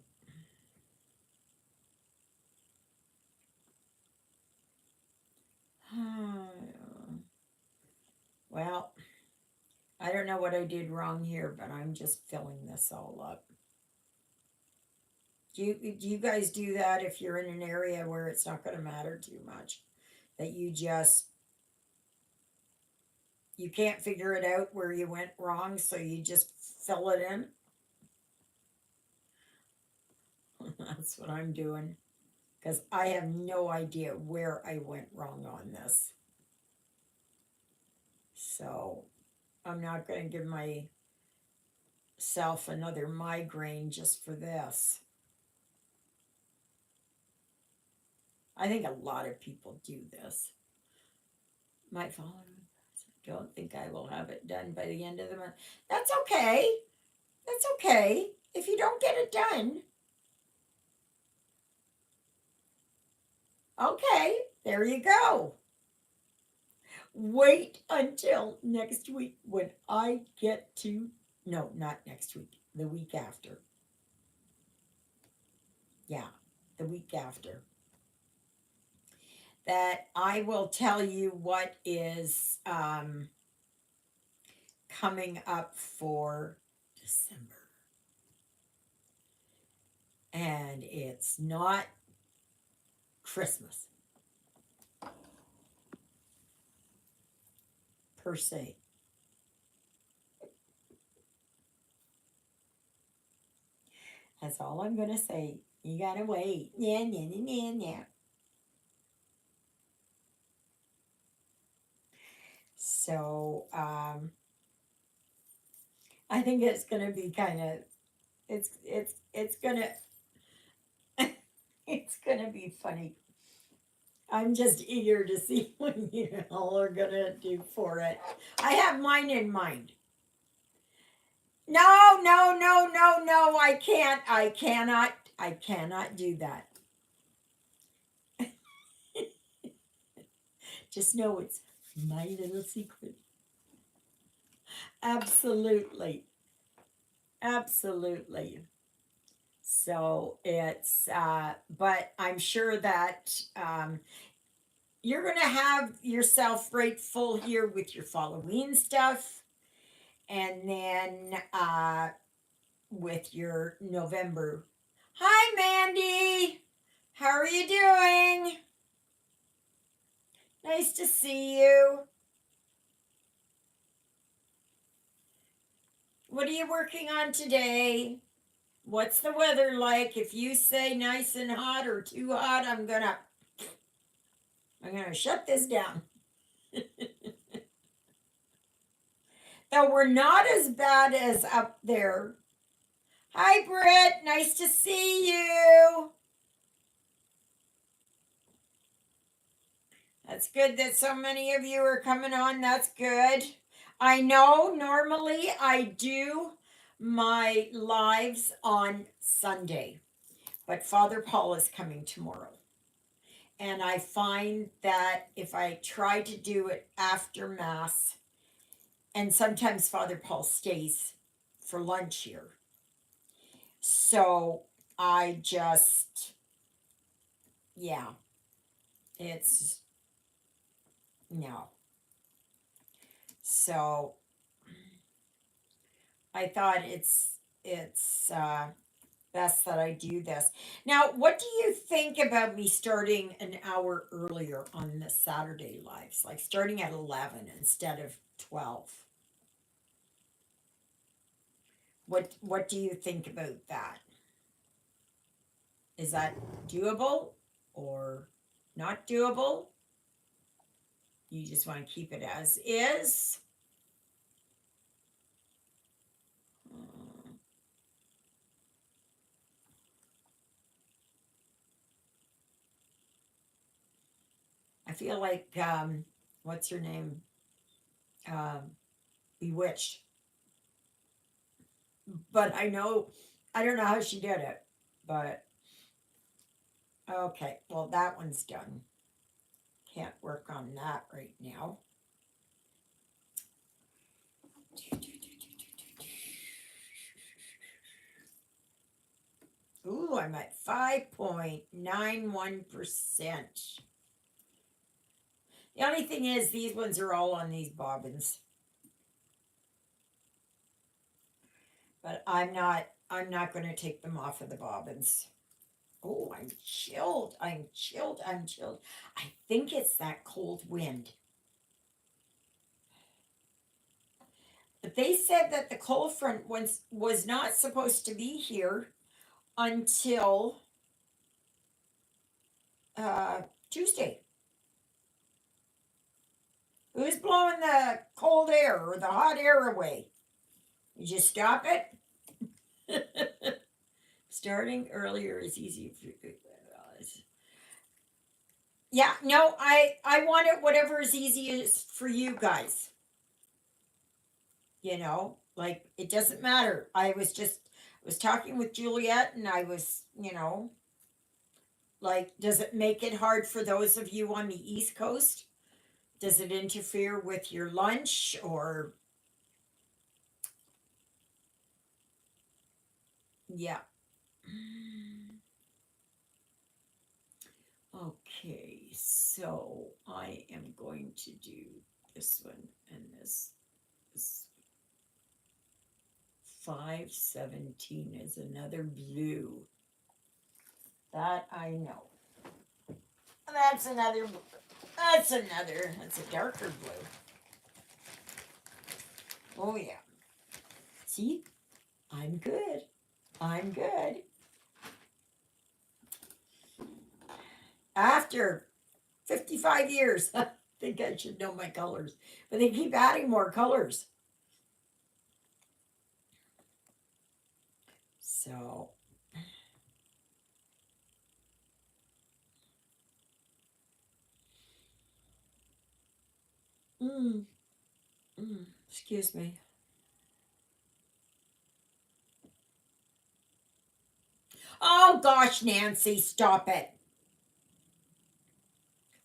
well, I don't know what I did wrong here, but I'm just filling this all up. Do you guys do that if you're in an area where it's not going to matter too much? That you can't figure it out where you went wrong, so you just fill it in? That's what I'm doing. Because I have no idea where I went wrong on this. So I'm not going to give myself another migraine just for this. I think a lot of people do this. Might follow me. Don't think I will have it done by the end of the month. That's okay. That's okay. If you don't get it done, okay, there you go. Wait until next week when I get to, no, not next week, the week after. Yeah, the week after. That I will tell you what is coming up for December. And it's not Christmas per se. That's all I'm going to say. You got to wait. Yeah, yeah, yeah, yeah, yeah. So, I think it's going to be kind of, it's going to, it's going to be funny. I'm just eager to see what you all are going to do for it. I have mine in mind. No, no, no, no, no, I can't. I cannot do that. Just know it's my little secret. Absolutely. Absolutely. So it's, but I'm sure that you're going to have yourself right full here with your Halloween stuff. And then with your November. Hi, Mandy. How are you doing? Nice to see you. What are you working on today? What's the weather like? If you say nice and hot or too hot, I'm gonna shut this down. Though we're not as bad as up there. Hi, Britt. Nice to see you. That's good that so many of you are coming on. That's good. I know normally I do my lives on Sunday, but Father Paul is coming tomorrow. And I find that if I try to do it after Mass, and sometimes Father Paul stays for lunch here. So I just, yeah, it's, no. So I thought it's best that I do this. Now, what do you think about me starting an hour earlier on the Saturday lives, like starting at 11 instead of 12? What do you think about that? Is that doable or not doable? You just want to keep it as is? I feel like what's her name? Bewitched. But I don't know how she did it. But okay, well that one's done. Can't work on that right now. Ooh, I'm at 5.91%. The only thing is these ones are all on these bobbins. But I'm not going to take them off of the bobbins. Oh, I'm chilled. I'm chilled. I'm chilled. I think it's that cold wind. But they said that the cold front was not supposed to be here until Tuesday. Who's blowing the cold air or the hot air away? You just stop it? Starting earlier is easy. Yeah, no, I want it whatever is easiest for you guys. You know, like it doesn't matter. I was talking with Juliet and I was, like, does it make it hard for those of you on the East Coast? Does it interfere with your lunch or? Yeah. Okay, so I am going to do this one and this 517 is another blue. That I know. That's a darker blue. Oh yeah. See? I'm good. I'm good. After 55 years, I think I should know my colors. But they keep adding more colors. So, mm, excuse me. Oh gosh, Nancy, stop it.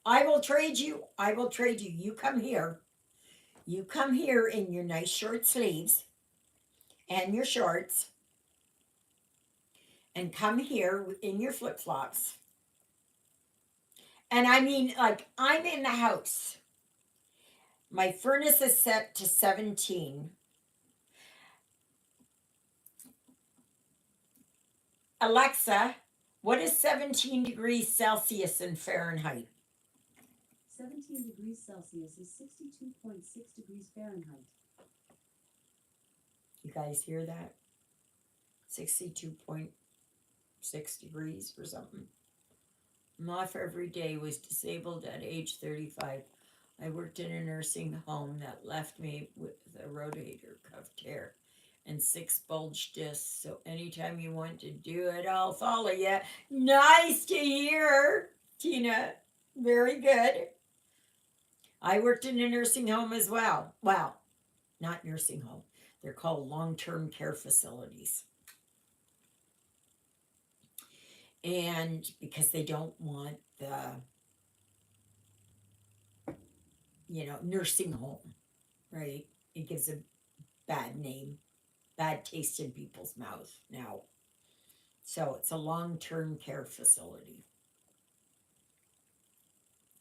I will trade you. I will trade you. You come here. You come here in your nice short sleeves and your shorts, and come here in your flip flops. And I mean, like, I'm in the house. My furnace is set to 17. Alexa, what is 17 degrees Celsius in Fahrenheit? 17 degrees Celsius is 62.6 degrees Fahrenheit. You guys hear that? 62.6 degrees or something. I'm off every day, was disabled at age 35. I worked in a nursing home that left me with a rotator cuff tear and 6 bulge discs. So anytime you want to do it, I'll follow you. Nice to hear, Tina. Very good. I worked in a nursing home as well. Well, not nursing home. They're called long-term care facilities. And because they don't want the, nursing home, right? It gives a bad name, bad taste in people's mouth now. So it's a long-term care facility.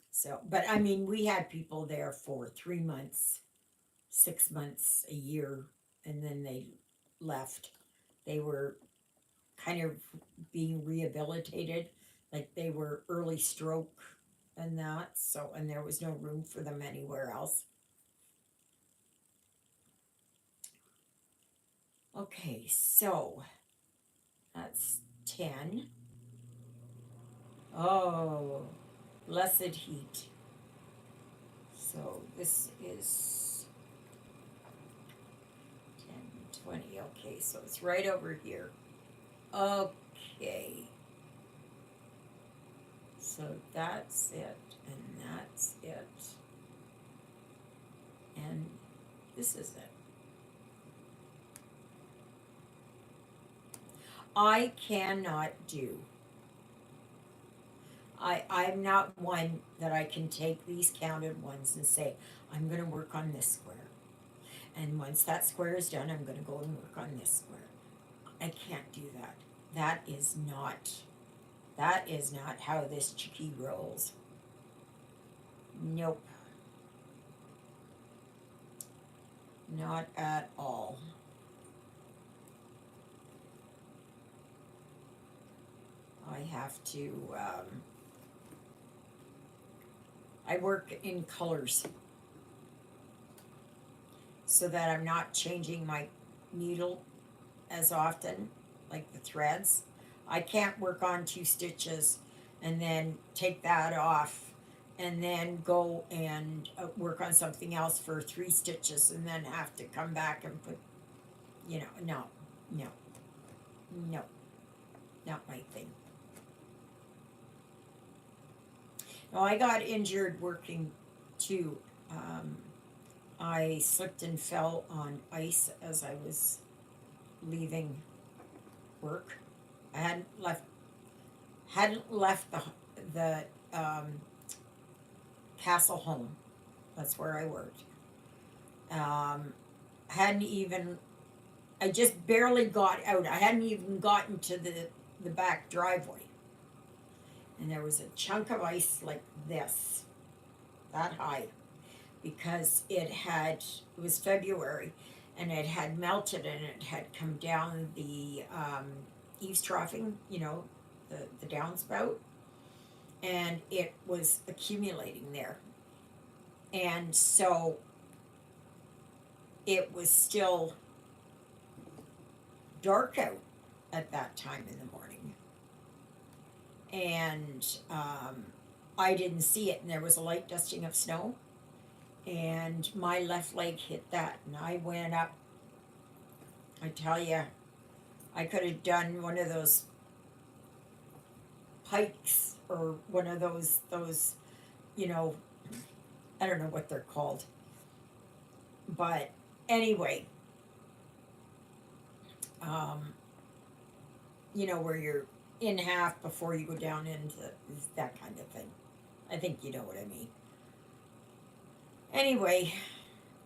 So, but I mean, we had people there for 3 months, 6 months, a year, and then they left. They were kind of being rehabilitated, like they were early stroke and that. So, and there was no room for them anywhere else. Okay, so that's 10. Oh, blessed heat. So this is 10, 20. Okay, so it's right over here. Okay. So that's it, and that's it. And this is it. I cannot do. I'm not one that I can take these counted ones and say, I'm going to work on this square. And once that square is done, I'm going to go and work on this square. I can't do that. That is not how this chickie rolls. Nope. Not at all. I have to, I work in colors so that I'm not changing my needle as often, like the threads. I can't work on 2 stitches and then take that off and then go and work on something else for 3 stitches and then have to come back and put, no, no, no, not my thing. No, I got injured working too. I slipped and fell on ice as I was leaving work. I hadn't left the castle home. That's where I worked. Hadn't even. I just barely got out. I hadn't even gotten to the back driveway, and there was a chunk of ice like this, that high, because it was February, and it had melted and it had come down the eavesdropping, the downspout, and it was accumulating there. And so it was still dark out at that time in the morning. And I didn't see it, and there was a light dusting of snow, and my left leg hit that, and I went up. I tell you, I could have done one of those pikes or one of those, you know, I don't know what they're called, but anyway, um, where you're in half before you go down into that kind of thing. I think you know what I mean. Anyway,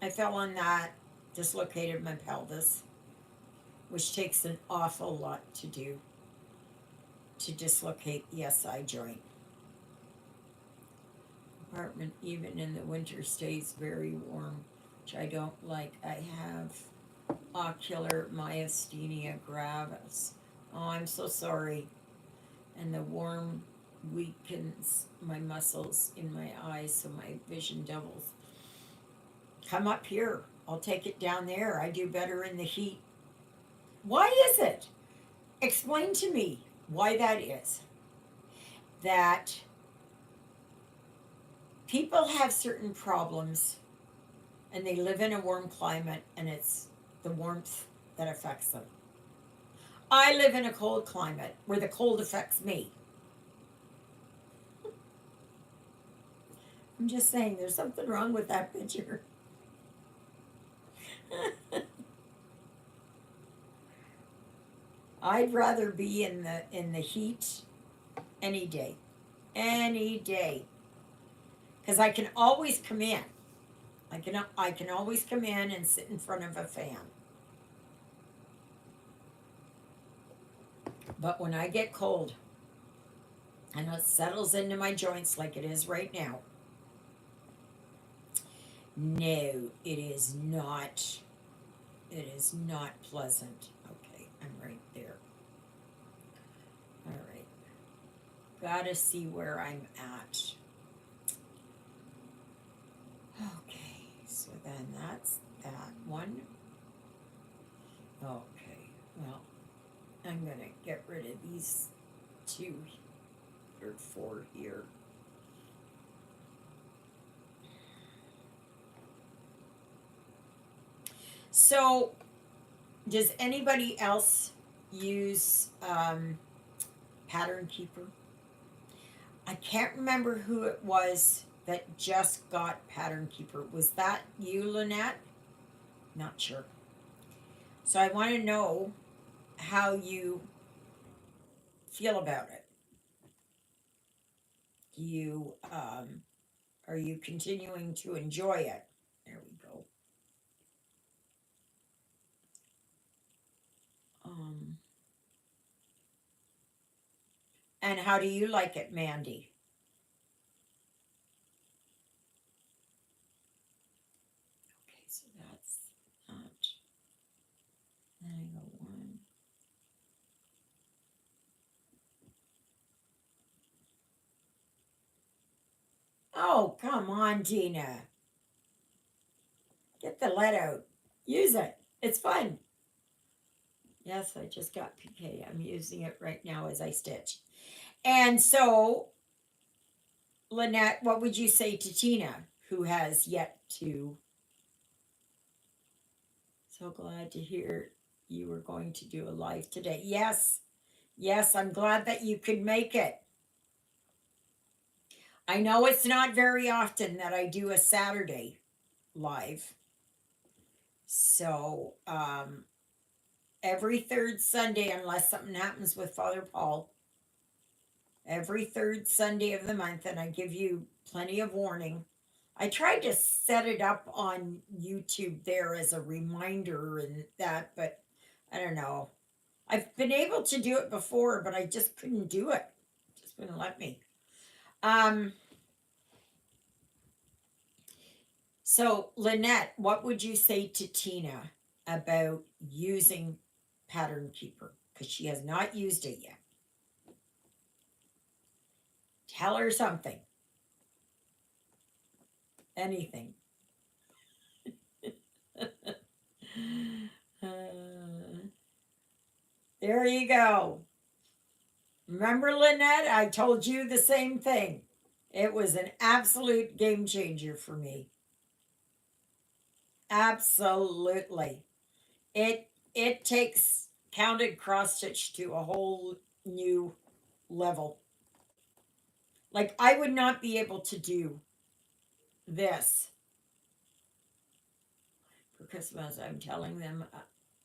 I fell on that, dislocated my pelvis, which takes an awful lot to do to dislocate the SI joint. Apartment, even in the winter, stays very warm, which I don't like. I have ocular myasthenia gravis. Oh, I'm so sorry. And the warm weakens my muscles in my eyes, so my vision doubles. Come up here. I'll take it down there. I do better in the heat. Why is it? Explain to me why that is. That people have certain problems and they live in a warm climate and it's the warmth that affects them. I live in a cold climate where the cold affects me. I'm just saying there's something wrong with that picture. I'd rather be in the heat any day. Any day. Because I can always come in. I can always come in and sit in front of a fan. But when I get cold and it settles into my joints like it is right now, no, it is not. It is not pleasant. Okay, I'm right there. All right. Gotta see where I'm at. Okay, so then that's that one. Okay, well, I'm gonna get rid of these two or four here. So, does anybody else use Pattern Keeper? I can't remember who it was that just got Pattern Keeper. Was that you, Lynette? Not sure. So I want to know how you feel about it. Do you are you continuing to enjoy it? There we go. And how do you like it, Mandy? Okay, so that's that. Then I go one. Oh, come on, Gina. Get the lead out. Use it. It's fun. Yes, I just got PK. I'm using it right now as I stitch. And so, Lynette, what would you say to Tina, who has yet to? So glad to hear you were going to do a live today. Yes, yes, I'm glad that you could make it. I know it's not very often that I do a Saturday live. So, every third Sunday, unless something happens with Father Paul, every third Sunday of the month, and I give you plenty of warning. I tried to set it up on YouTube there as a reminder and that, but I don't know. I've been able to do it before, but I just couldn't do it. Just wouldn't let me. So Lynette, what would you say to Tina about using Pattern Keeper? Because she has not used it yet. Tell her something. Anything. There you go. Remember, Lynette, I told you the same thing. It was an absolute game changer for me. Absolutely. It takes counted cross stitch to a whole new level. Like I would not be able to do this for Christmas. I'm telling them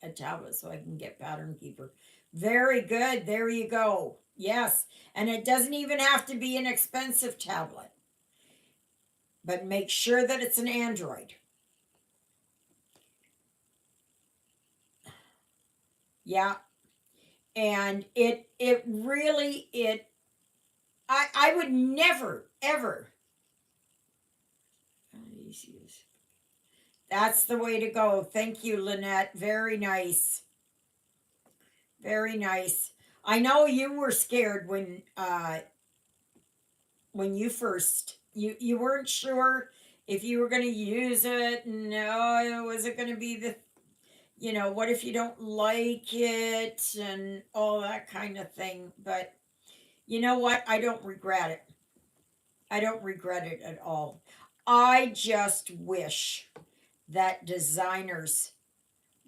a tablet so I can get Pattern Keeper. Very good. There you go. Yes. And it doesn't even have to be an expensive tablet, but make sure that it's an Android. Yeah. And it really I would never ever. That's the way to go. Thank you, Lynette. Very nice. Very nice. I know you were scared when you first you weren't sure if you were going to use it, and was it going to be the, what if you don't like it and all that kind of thing. But you know what? I don't regret it. I don't regret it at all. I just wish that designers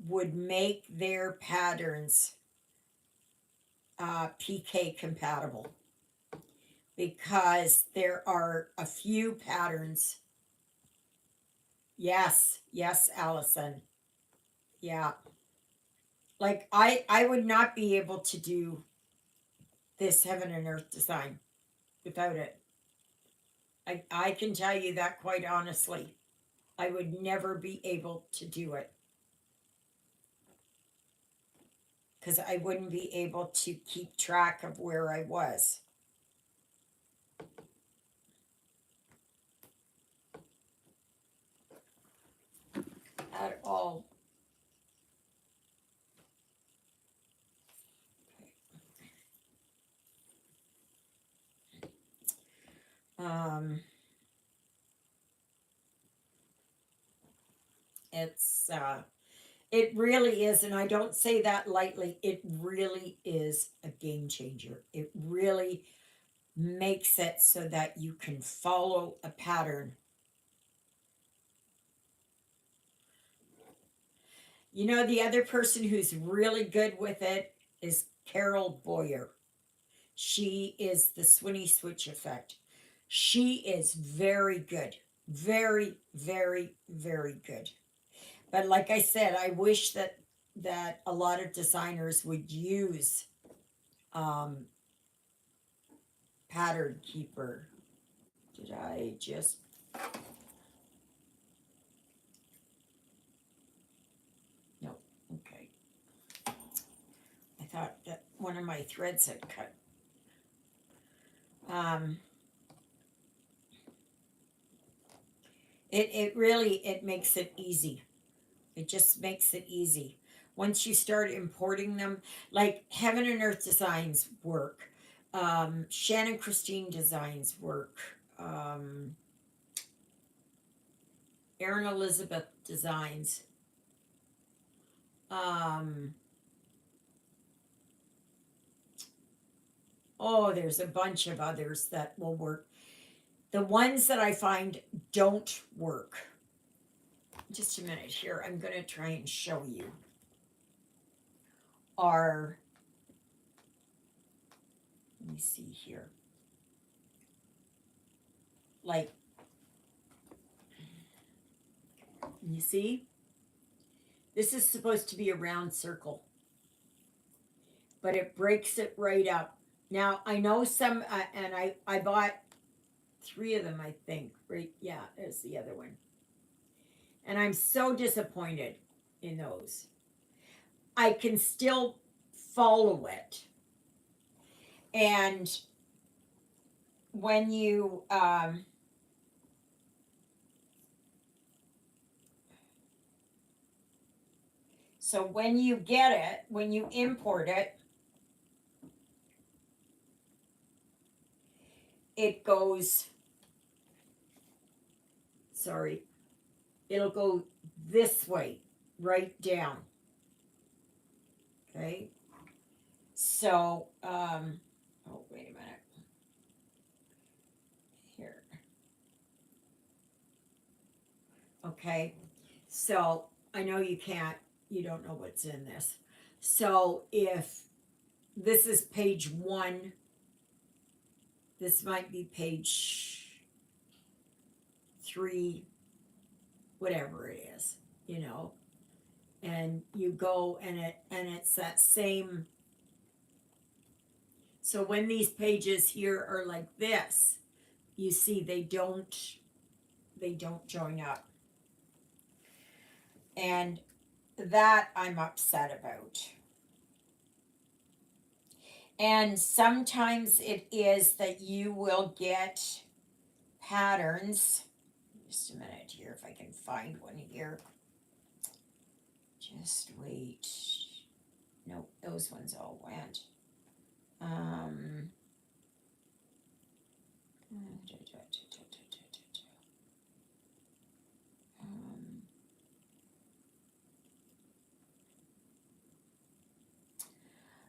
would make their patterns PK compatible, because there are a few patterns. Yes, yes, Allison. Yeah. Like I would not be able to do this heaven and earth design without it. I can tell you that quite honestly. I would never be able to do it because I wouldn't be able to keep track of where I was at all. Um, it's it really is, and I don't say that lightly. It really is a game changer. It really makes it so that you can follow a pattern. You know, the other person who's really good with it is Carol Boyer. She is the Swinny Switch effect. She is very good. Very, very, very good. But like I said, I wish that a lot of designers would use um, Pattern Keeper. Did I just? No. Okay. I thought that one of my threads had cut. Um, it really it makes it easy. It just makes it easy. Once you start importing them, like Heaven and Earth Designs work, Shannon Christine Designs work, Erin Elizabeth Designs. Um, oh, there's a bunch of others that will work. The ones that I find don't work. Just a minute here. I'm going to try and show you. Are, let me see here. Like, you see? This is supposed to be a round circle, but it breaks it right up. Now, I know some, and I bought 3 of them, I think. Right? Yeah, there's the other one. And I'm so disappointed in those. I can still follow it. And when you, so when you get it, when you import it, it goes, sorry, it'll go this way, right down. Okay. So, oh, wait a minute. Here. Okay, so I know you don't know what's in this. So if this is page 1, this might be page 3, whatever it is, you know. And you go and it's that same. So when these pages here are like this, you see they don't join up. And that I'm upset about. And sometimes it is that you will get patterns. Just a minute here, if I can find one here. Just wait. Nope, those ones all went.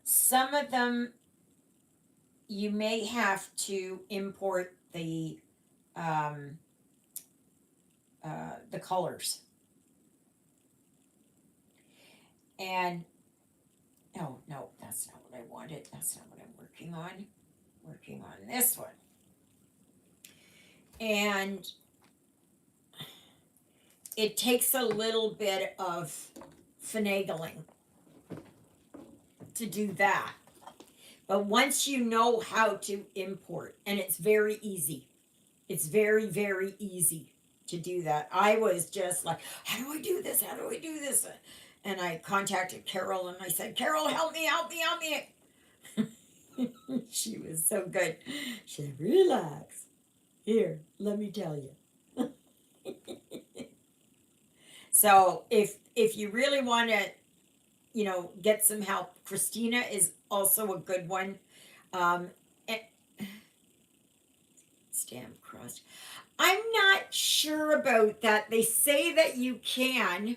Some of them you may have to import the colors. And no, that's not what I wanted. That's not what I'm working on. Working on this one. And it takes a little bit of finagling to do that. But once you know how to import, and it's very easy. It's very, very easy to do that. I was just like, how do I do this? How do I do this? And I contacted Carol and I said, Carol, help me. She was so good. She said, relax. Here, let me tell you. So if you really want to, get some help, Christina is also a good one. And stamp crossed. I'm not sure about that. They say that you can.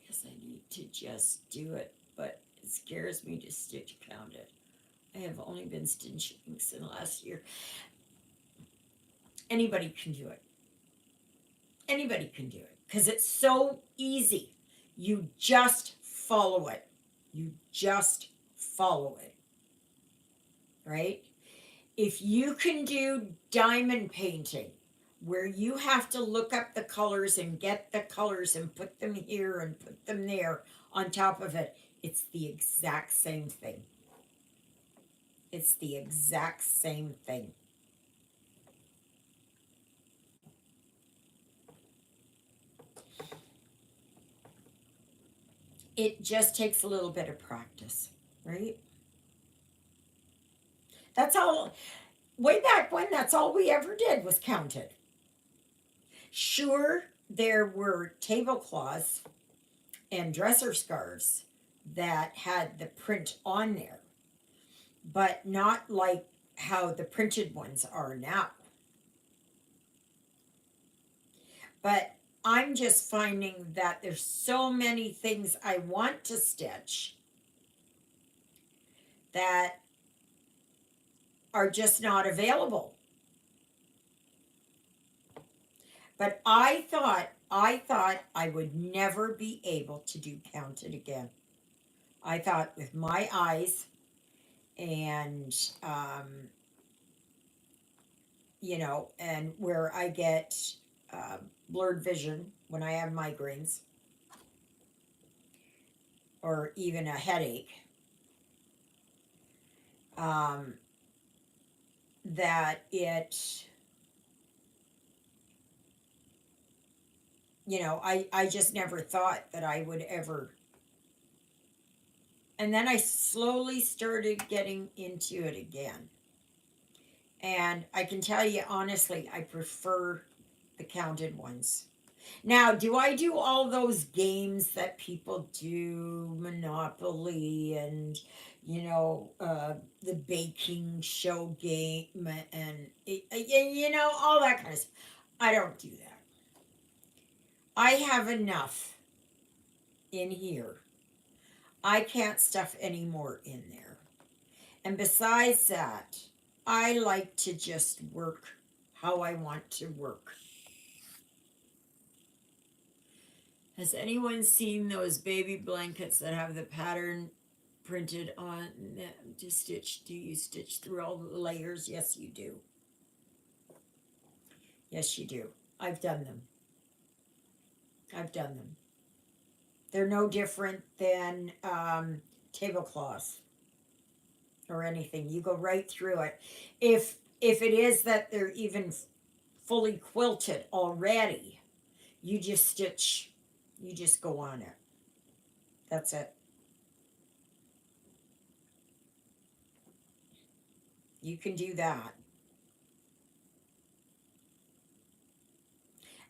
Yes, I need to just do it, but it scares me to stitch count it. I have only been stitching since last year. Anybody can do it. Anybody can do it because it's so easy. You just follow it. You just follow it. Right? If you can do diamond painting, where you have to look up the colors and get the colors and put them here and put them there on top of it, it's the exact same thing. It's the exact same thing. It just takes a little bit of practice, right? That's all. Way back when, that's all we ever did was count it. Sure, there were tablecloths and dresser scarves that had the print on there, but not like how the printed ones are now. But I'm just finding that there's so many things I want to stitch that are just not available. But I thought I would never be able to do counted again. I thought with my eyes and and where I get blurred vision when I have migraines or even a headache, that it, I just never thought that I would ever. And then I slowly started getting into it again. And I can tell you honestly, I prefer the counted ones. Now, do I do all those games that people do, Monopoly and, the baking show game and, all that kind of stuff? I don't do that. I have enough in here. I can't stuff any more in there. And besides that, I like to just work how I want to work. Has anyone seen those baby blankets that have the pattern printed on them to stitch? Do you stitch through all the layers? Yes, you do. Yes, you do. I've done them. I've done them. They're no different than tablecloths or anything. You go right through it. If it is that they're even fully quilted already, you just stitch. You just go on it. That's it. You can do that.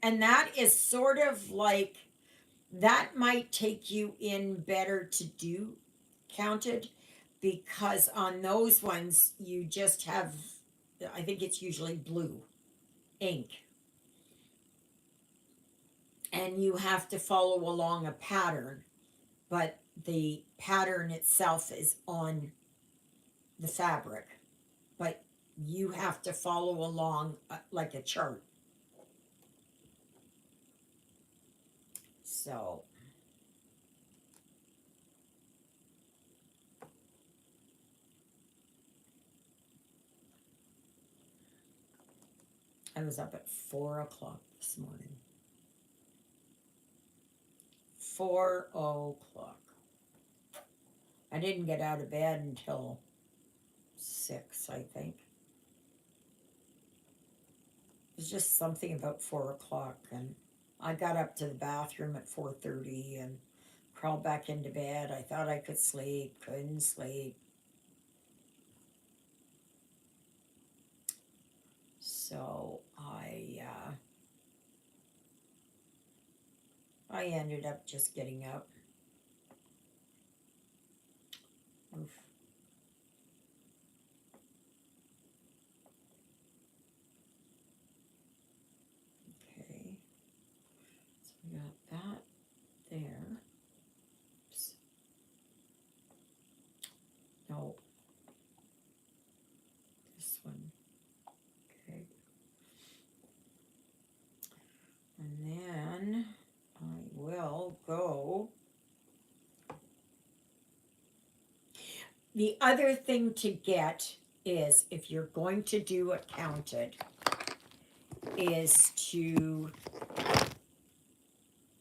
And that is sort of like, that might take you in better to do counted, because on those ones you just have, I think it's usually blue ink, and you have to follow along a pattern, but the pattern itself is on the fabric, but you have to follow along like a chart. So I was up at 4 o'clock this morning. 4 o'clock. I didn't get out of bed until 6, I think. It was just something about 4 o'clock, and I got up to the bathroom at 4:30 and crawled back into bed. I thought I could sleep, couldn't sleep. So I ended up just getting up. Oof. Okay, so we got that there. Oops. No, this one. Okay, and then I will go. The other thing to get is, if you're going to do it counted, is to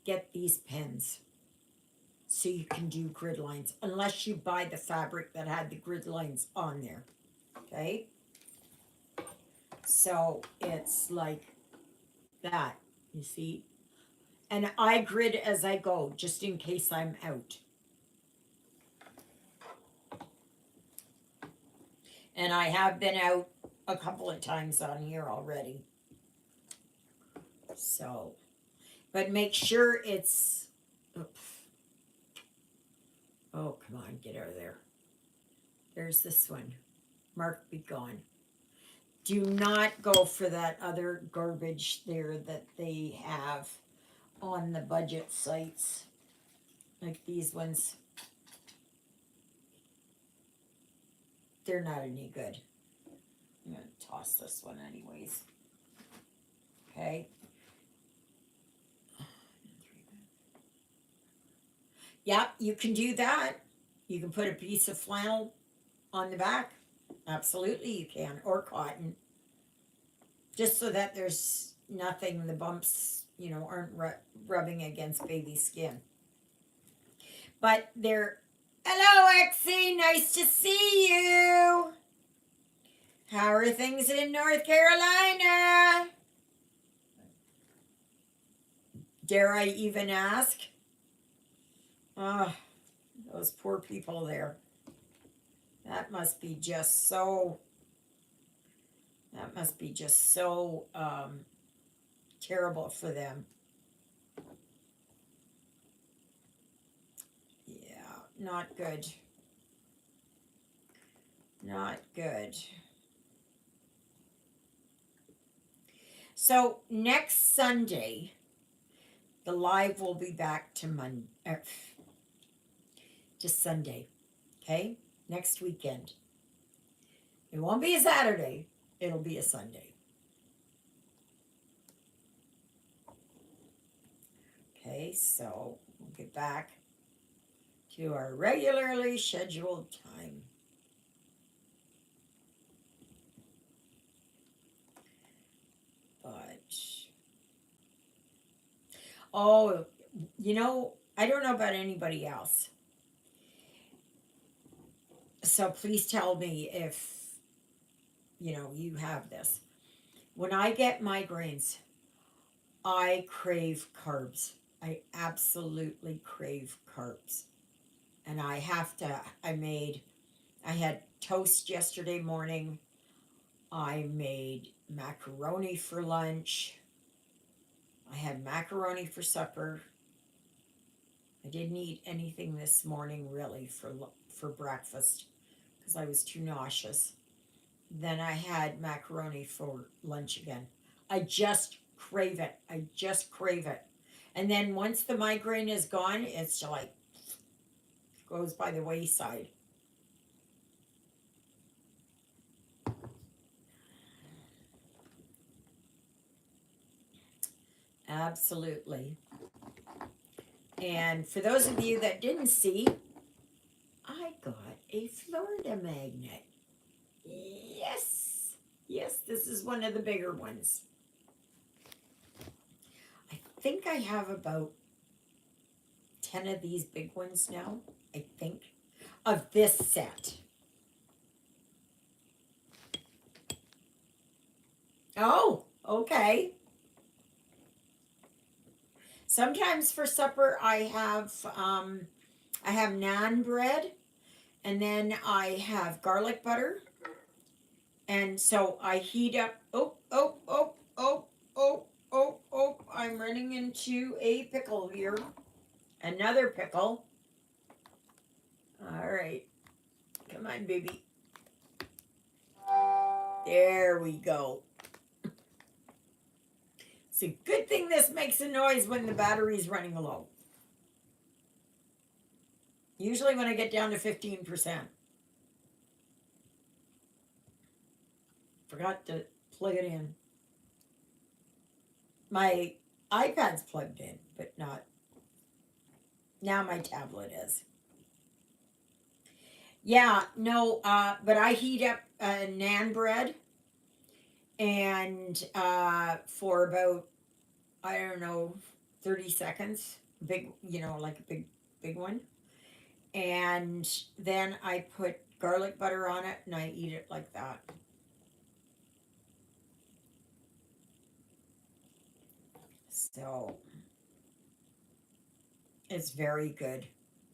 get these pens so you can do grid lines, unless you buy the fabric that had the grid lines on there. Okay, so it's like that, you see, and I grid as I go, just in case I'm out. And I have been out a couple of times on here already. So, but make sure it's, oops. Oh, come on, get out of there. There's this one. Mark be gone. Do not go for that other garbage there that they have on the budget sites. Like these ones. They're not any good. I'm going to toss this one anyways. Okay. Yep, you can do that. You can put a piece of flannel on the back. Absolutely you can. Or cotton. Just so that there's nothing, the bumps, aren't rubbing against baby skin. But they're... Hello, Exie. Nice to see you. How are things in North Carolina? Dare I even ask? Oh, those poor people there. That must be just so terrible for them. Yeah, not good. Not good. So next Sunday, the live will be back to Sunday. Okay? Next weekend. It won't be a Saturday. It'll be a Sunday. Okay? Okay, so we'll get back to our regularly scheduled time. But, oh, you know, I don't know about anybody else. So please tell me if, you have this. When I get migraines, I crave carbs. I absolutely crave carbs. And I have to, I had toast yesterday morning. I made macaroni for lunch. I had macaroni for supper. I didn't eat anything this morning really for breakfast because I was too nauseous. Then I had macaroni for lunch again. I just crave it. I just crave it. And then once the migraine is gone, it's like goes by the wayside. Absolutely. And for those of you that didn't see, I got a Florida magnet. Yes. Yes, this is one of the bigger ones. I think I have about 10 of these big ones now, I think, of this set. Oh, okay. Sometimes for supper I have naan bread, and then I have garlic butter, and so I heat up. Oh! I'm running into a pickle here. Another pickle. All right, come on, baby. There we go. It's a good thing this makes a noise when the battery's running low. Usually when I get down to 15%. Forgot to plug it in. My iPad's plugged in, but not. Now my tablet is. Yeah, no, but I heat up naan bread and for about, I don't know, 30 seconds. Big, like a big one. And then I put garlic butter on it and I eat it like that. So it's very good.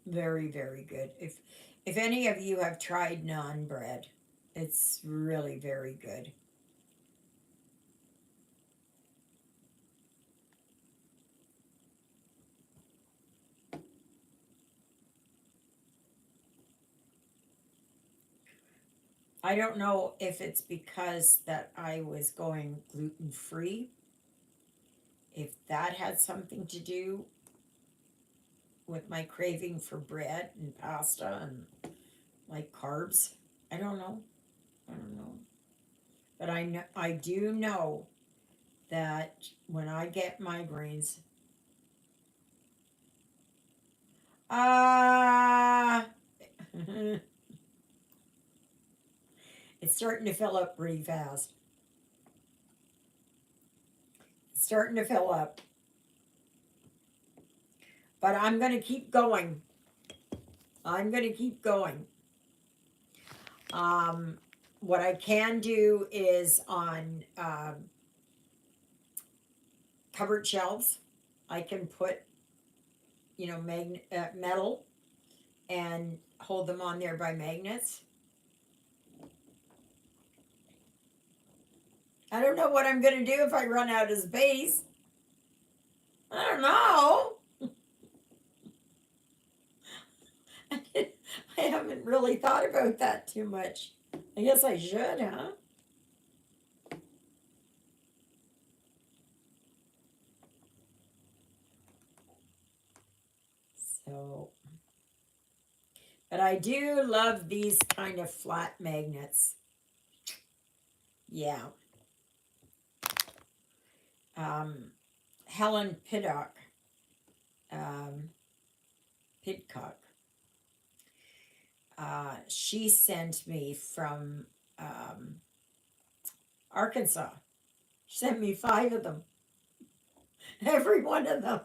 Very, very good. If any of you have tried naan bread, it's really very good. I don't know if it's because that I was going gluten free, if that had something to do with my craving for bread and pasta and like carbs. I don't know. But I do know that when I get migraines, ah, it's starting to fill up pretty fast. It's starting to fill up. But I'm going to keep going. What I can do is on cupboard shelves, I can put, metal and hold them on there by magnets. I don't know what I'm going to do if I run out of space. I don't know. I haven't really thought about that too much. I guess I should, huh? So, but I do love these kind of flat magnets. Yeah. Helen Piddock um, Pidcock. She sent me from Arkansas. She sent me 5 of them. Every one of them.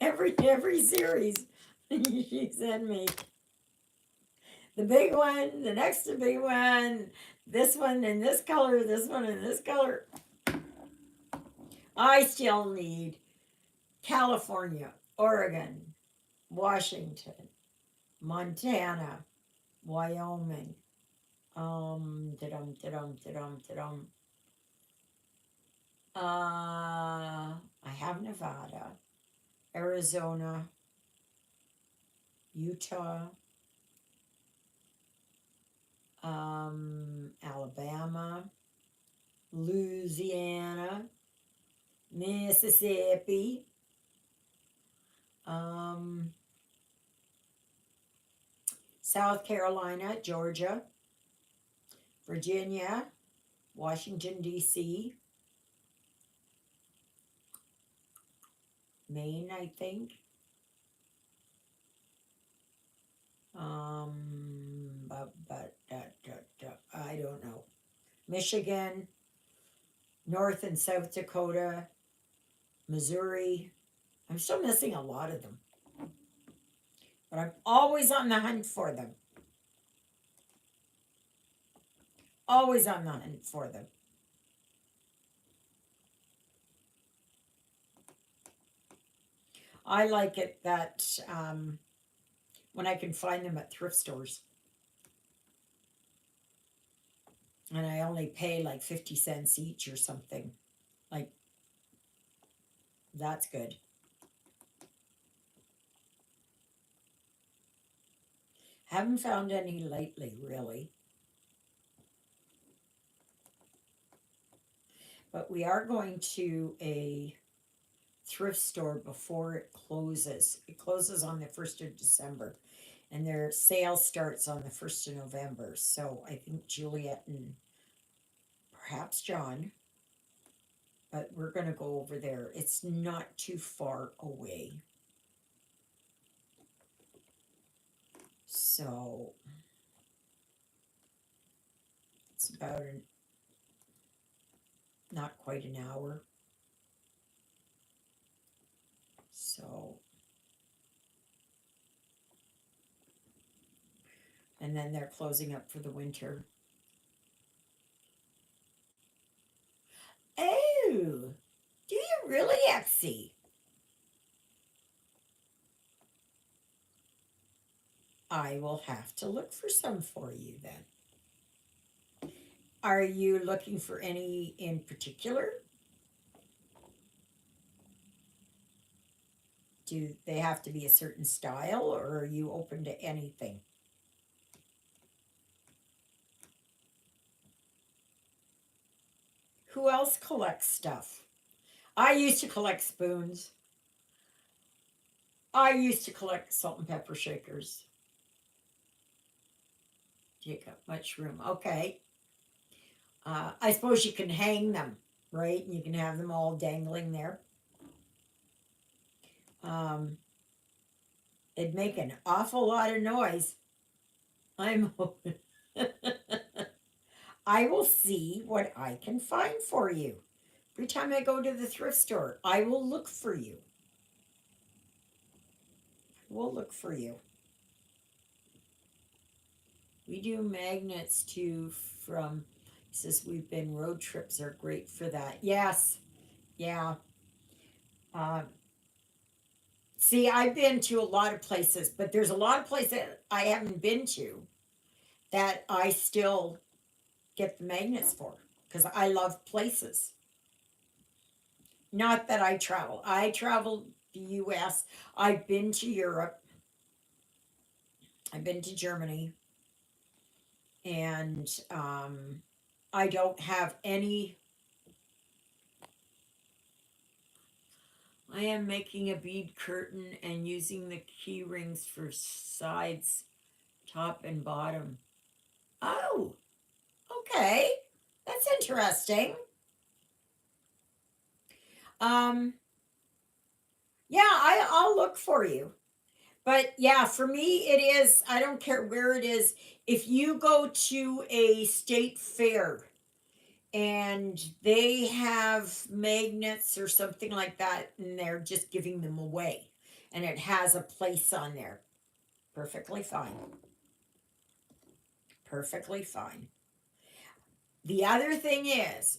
Every series. She sent me the big one, the next to big one, this one in this color, this one in this color. I still need California, Oregon, Washington, Montana, Wyoming. I have Nevada, Arizona, Utah, Alabama, Louisiana, Mississippi, South Carolina, Georgia, Virginia, Washington, D.C., Maine, I think. I don't know. Michigan, North and South Dakota, Missouri. I'm still missing a lot of them. But I'm always on the hunt for them. Always on the hunt for them. I like it that when I can find them at thrift stores. And I only pay like 50 cents each or something. Like, that's good. Haven't found any lately, really. But we are going to a thrift store before it closes. It closes on the 1st of December. And their sale starts on the 1st of November. So I think Juliet and perhaps John, but we're going to go over there. It's not too far away. So it's about not quite an hour. So, and then they're closing up for the winter. Oh, do you really, Exie? I will have to look for some for you then. Are you looking for any in particular? Do they have to be a certain style, or are you open to anything? Who else collects stuff? I used to collect spoons. I used to collect salt and pepper shakers. Take up much room. Okay. I suppose you can hang them, right? You can have them all dangling there. It'd make an awful lot of noise. I'm hoping. I will see what I can find for you. Every time I go to the thrift store, I will look for you. We'll look for you. We do magnets too from, he says we've been, road trips are great for that. Yes. Yeah. See, I've been to a lot of places, but there's a lot of places I haven't been to that I still get the magnets for because I love places. Not that I travel. I travel the US. I've been to Europe. I've been to Germany. And I don't have any. I am making a bead curtain and using the key rings for sides, top and bottom. Oh, okay. That's interesting. Yeah, I'll look for you. But yeah, for me, it is, I don't care where it is. If you go to a state fair and they have magnets or something like that, and they're just giving them away, and it has a place on there, perfectly fine. Perfectly fine. The other thing is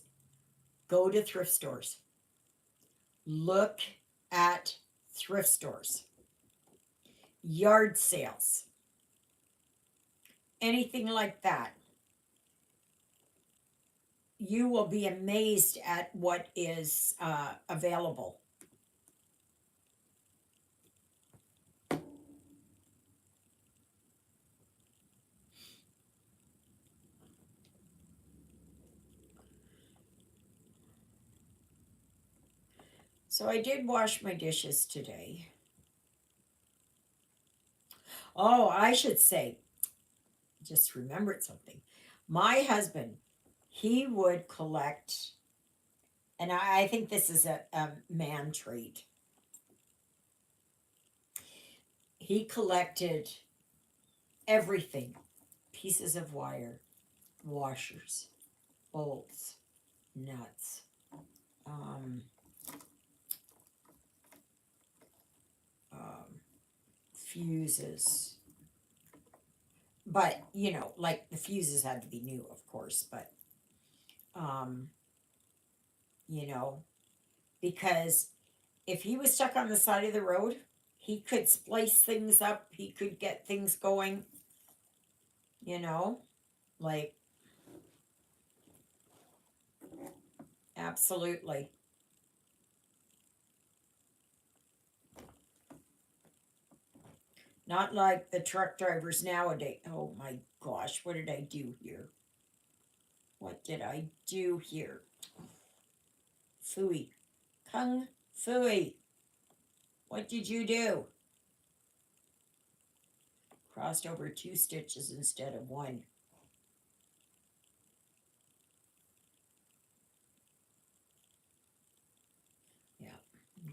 go to thrift stores, look at thrift stores, yard sales, anything like that. You will be amazed at what is available. So I did wash my dishes today. Oh, I should say, just remembered something. My husband, he would collect, and I think this is a man trait. He collected everything, pieces of wire, washers, bolts, nuts, um, um, fuses. But, like the fuses had to be new, of course, but, um, you know, because if he was stuck on the side of the road, he could splice things up, he could get things going, you know, like, absolutely. Not like the truck drivers nowadays. Oh my gosh, what did I do here? What did I do here? Fooey. Kung Fooey. What did you do? Crossed over 2 stitches instead of 1. Yeah,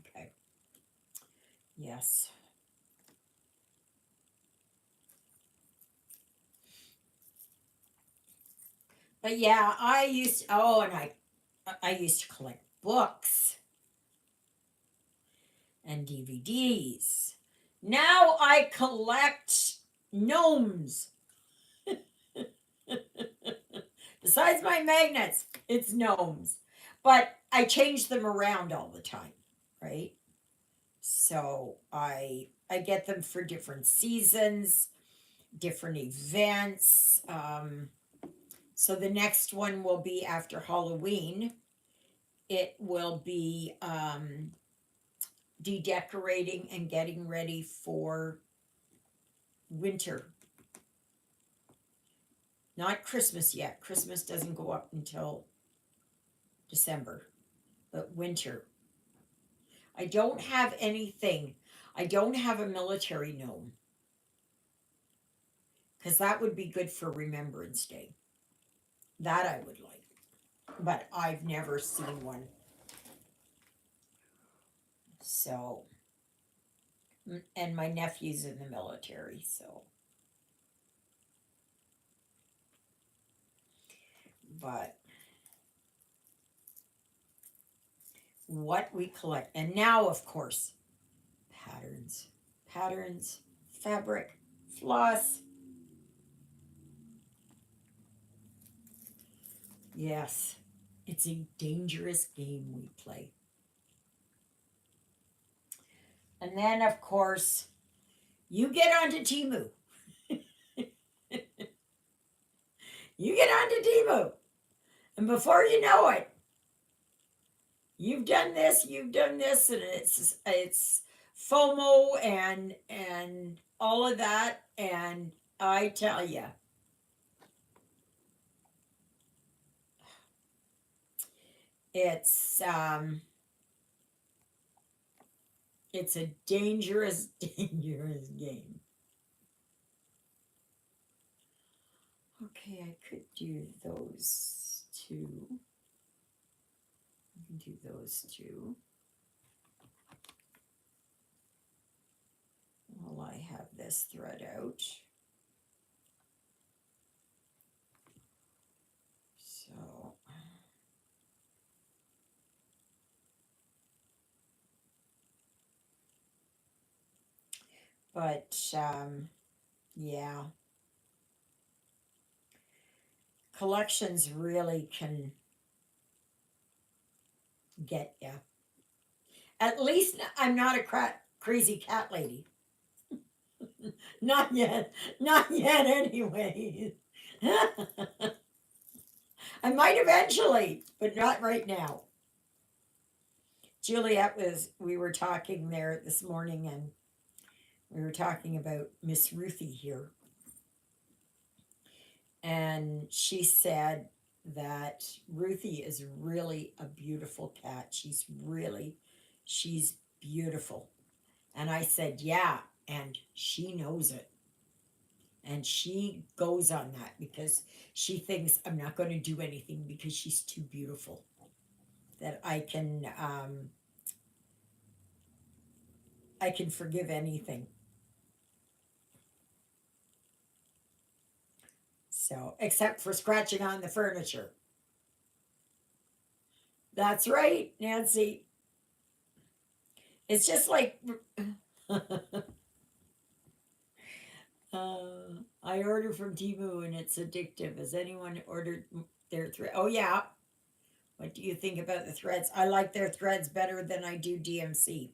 okay. Yes. But yeah, I used to collect books and DVDs. Now I collect gnomes. Besides my magnets, it's gnomes. But I change them around all the time, right? So I get them for different seasons, different events. So the next one will be after Halloween. It will be dedecorating and getting ready for winter. Not Christmas yet. Christmas doesn't go up until December, but winter. I don't have anything. I don't have a military gnome because that would be good for Remembrance Day. That I would like, but I've never seen one. So, and my nephew's in the military, so. But what we collect, and now, of course, patterns, patterns, fabric, floss. Yes, it's a dangerous game we play. And then, of course, you get onto Timu. You get onto Timu. And before you know it, you've done this, and it's FOMO and all of that. And I tell you, it's it's a dangerous, dangerous game. Okay, I could do those two. I can do those two. have this thread out. So but yeah, collections really can get you. At least I'm not a crazy cat lady. Not yet. Not yet, anyway. I might eventually, but not right now. Juliet we were talking there this morning, and we were talking about Miss Ruthie here. And she said that Ruthie is really a beautiful cat. She's beautiful. And I said, yeah, and she knows it. And she goes on that because she thinks I'm not going to do anything because she's too beautiful. That I can forgive anything. So, except for scratching on the furniture. That's right, Nancy. It's just like I order from Temu and it's addictive. Has anyone ordered their thread? Oh yeah. What do you think about the threads? I like their threads better than I do DMC.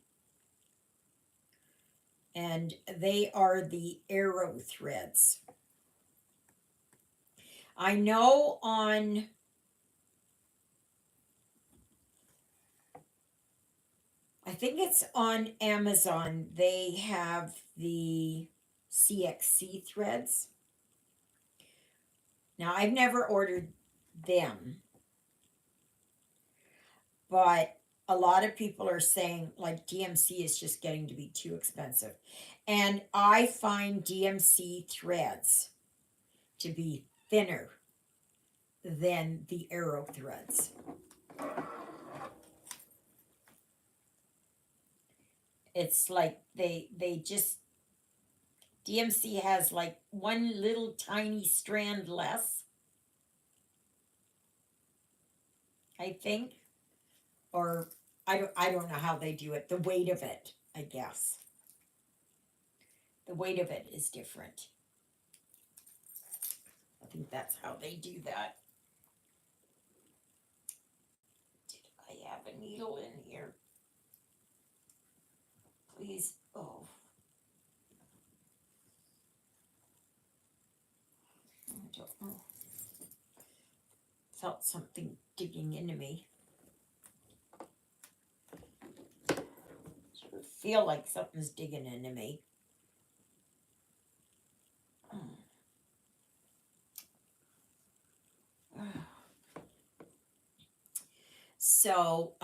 And they are the arrow threads. I know I think it's on Amazon, they have the CXC threads. Now, I've never ordered them, but a lot of people are saying like DMC is just getting to be too expensive. And I find DMC threads to be thinner than the arrow threads. It's like they just DMC has like one little tiny strand less, I think, or I don't know how they do it. The weight of it, I guess. The weight of it is different. I think that's how they do that. Did I have a needle in here? Please. Oh. I don't know. Felt something digging into me. Sure feel like something's digging into me. So,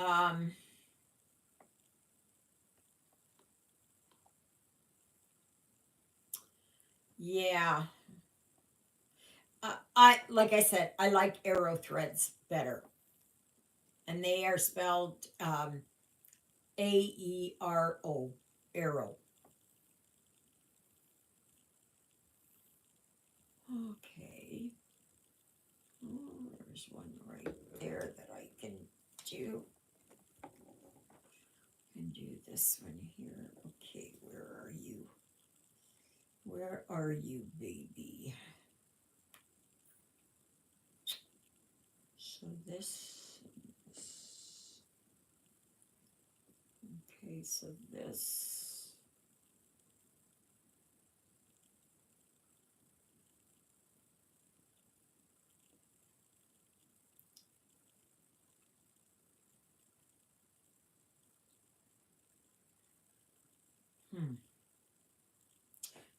yeah. Like I said, I like arrow threads better. And they are spelled AERO, arrow. Okay. Oh, there's one right there that I can do. And do this one here. Okay, where are you? Where are you, baby? So this. Okay, so this.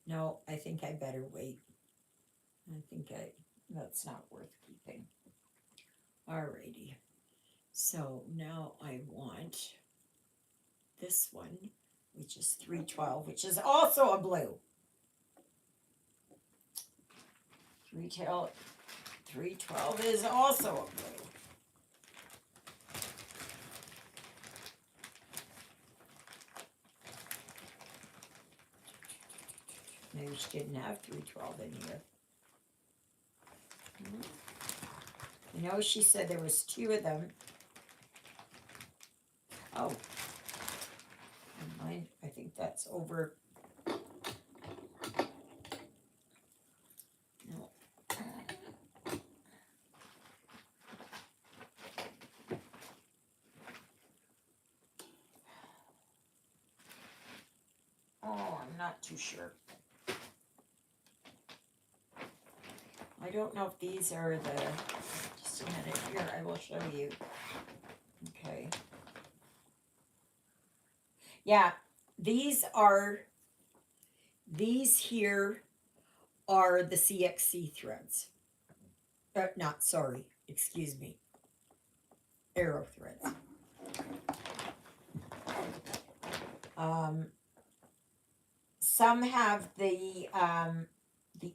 No, I think I better wait. I think that's not worth keeping. Alrighty. So now I want this one, which is 312, which is also a blue. 312 is also a blue. Maybe she didn't have 312 in here. You know, she said there was 2 of them. Oh, mine, I think that's over. No. Oh, I'm not too sure. I don't know if these are the, just a minute here, I will show you. Okay. Yeah, these here are the CXC threads. Not, sorry, excuse me. Arrow threads. Some have the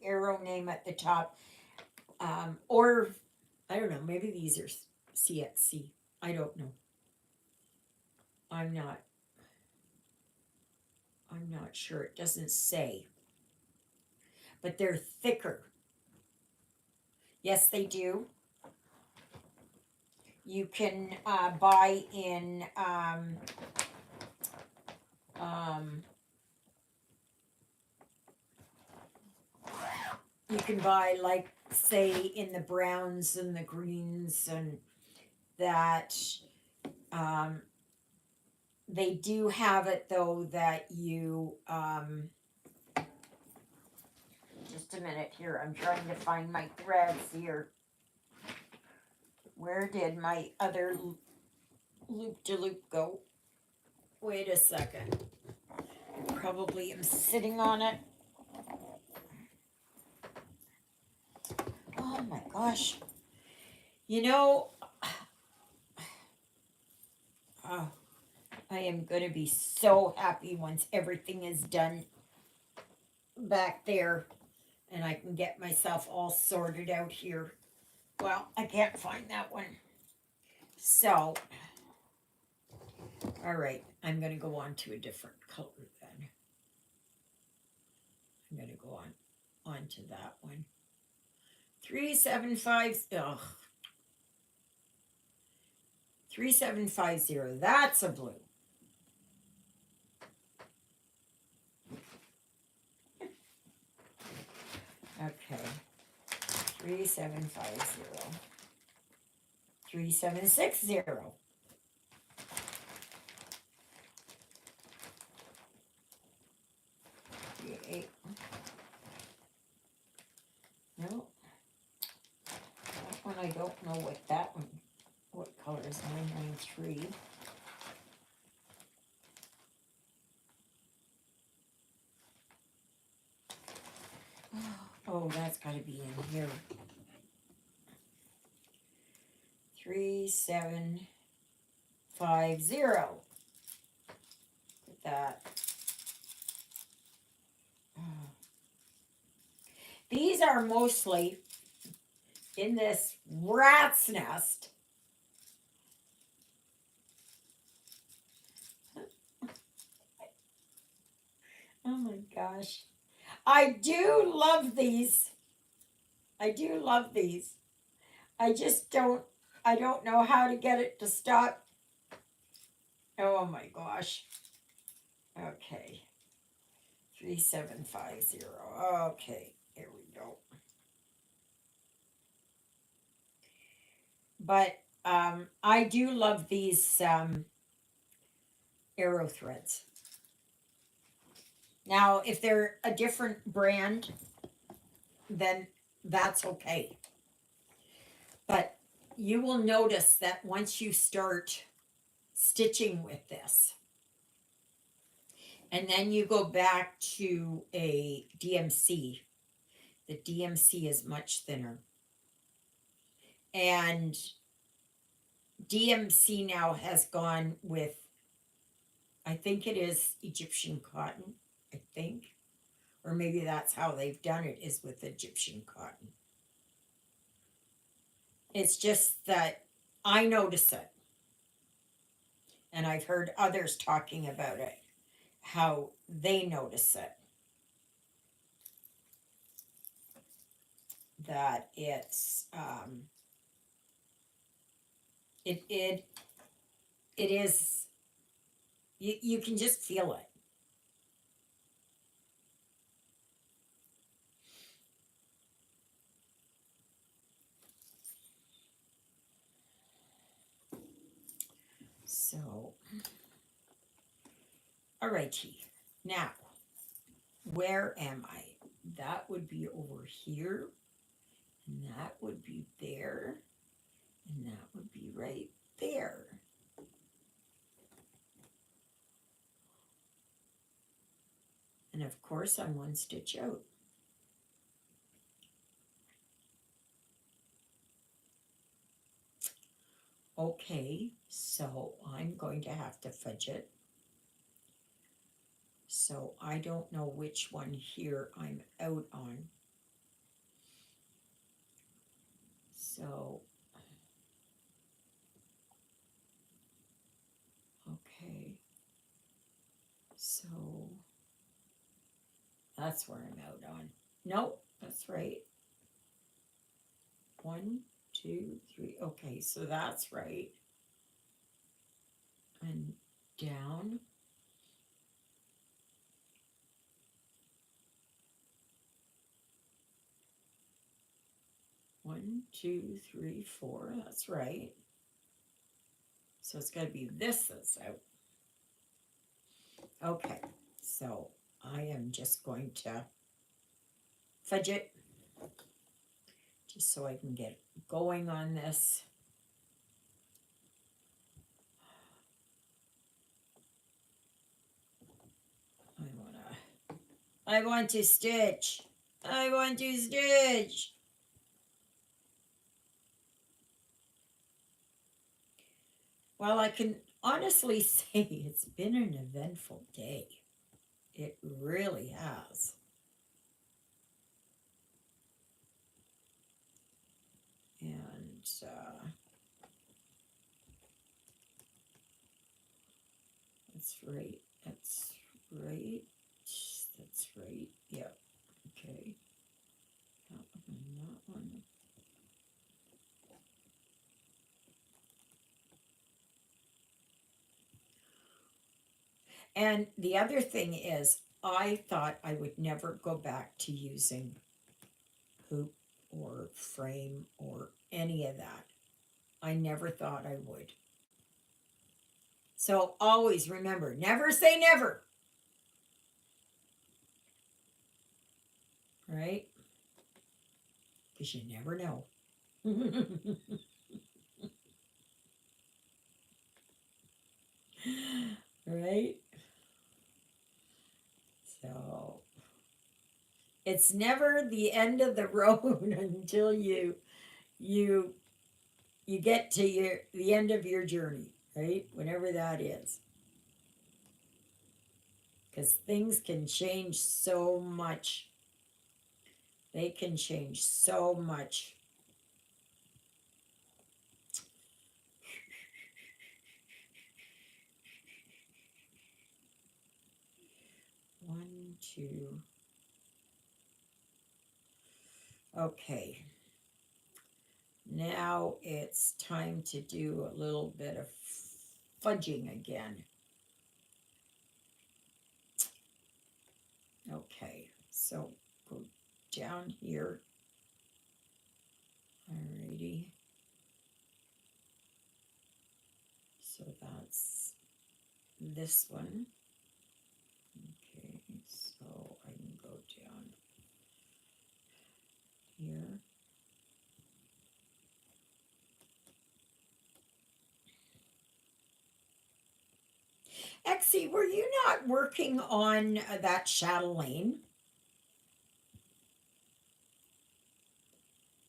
arrow name at the top. Or, I don't know, maybe these are CXC. I don't know. I'm not sure. It doesn't say. But they're thicker. Yes, they do. You can buy in you can buy, like, say, in the browns and the greens, and that they do have it, though, that you just a minute here, I'm trying to find my threads here. Where did my other loop-de-loop go? Wait a second. Probably am sitting on it. Oh my gosh. You know, oh, I am going to be so happy once everything is done back there and I can get myself all sorted out here. Well, I can't find that one. So, all right, I'm going to go on to a different color then. I'm going to go on to that one. 375, 3750, that's a blue. Okay, 3750, 3760. No, that one I don't know what color is 993. Oh, that's got to be in here. 3750. Put that. These are mostly in this rat's nest. Oh my gosh. I do love these. I do love these. I just don't know how to get it to stop. Oh my gosh. Okay. 3750. Okay, here we go. But I do love these arrow threads. Now, if they're a different brand, then that's okay. But you will notice that once you start stitching with this, and then you go back to a DMC, the DMC is much thinner. And DMC now has gone with, I think it is Egyptian cotton, I think. Or maybe that's how they've done it, is with Egyptian cotton. It's just that I notice it. And I've heard others talking about it, how they notice it. that it it is, you can just feel it. So, alrighty. Now, where am I? That would be over here, and that would be there, and that would be right there. And of course, I'm one stitch out. Okay, so I'm going to have to fudge it. So I don't know which one here I'm out on. So, okay. So that's where I'm out on. Nope, that's right. 1, 2, 3. Okay, so that's right. And down. One, two, three, four. That's right. So it's got to be this that's out. Okay, so I am just going to fudge it just so I can get going on this. I want to stitch. I want to stitch. Well, I can honestly say it's been an eventful day. It really has. And that's right. That's right. That's right. Yep. Okay. That one. And the other thing is, I thought I would never go back to using hoop or frame or any of that. I never thought I would. So always remember, never say never. Right? Because you never know. Right? So it's never the end of the road until you get to the end of your journey, right? Whenever that is. Because things can change so much. They can change so much. One, two. Okay. Now it's time to do a little bit of fudging again. Okay, so go down here. Alrighty. So that's this one. Okay, so I can go down here. Exie, were you not working on that chatelaine?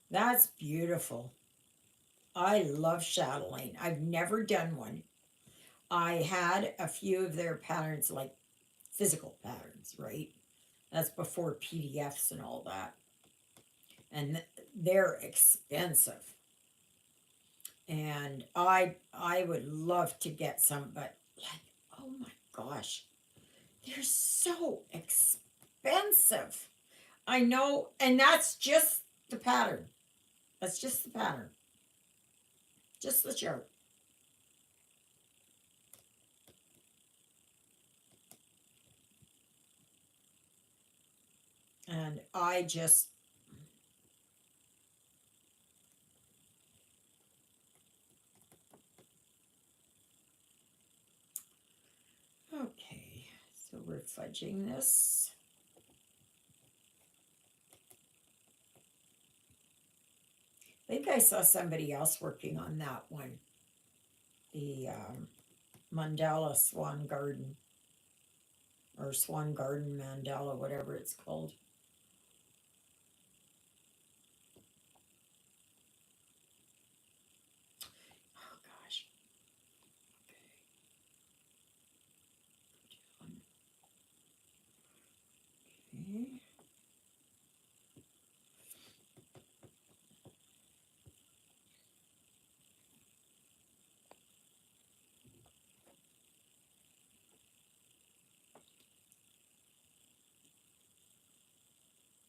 That's beautiful. I love chatelaine. I've never done one. I had a few of their patterns, like physical patterns, right? That's before PDFs and all that. And they're expensive. And I would love to get some, but like, oh my gosh, they're so expensive. I know, and that's just The pattern. That's just the pattern. Just the chart. And I just, okay, so we're fudging this. I think I saw somebody else working on that one. The mandala swan garden, or swan garden mandala, whatever it's called. Oh gosh. Okay.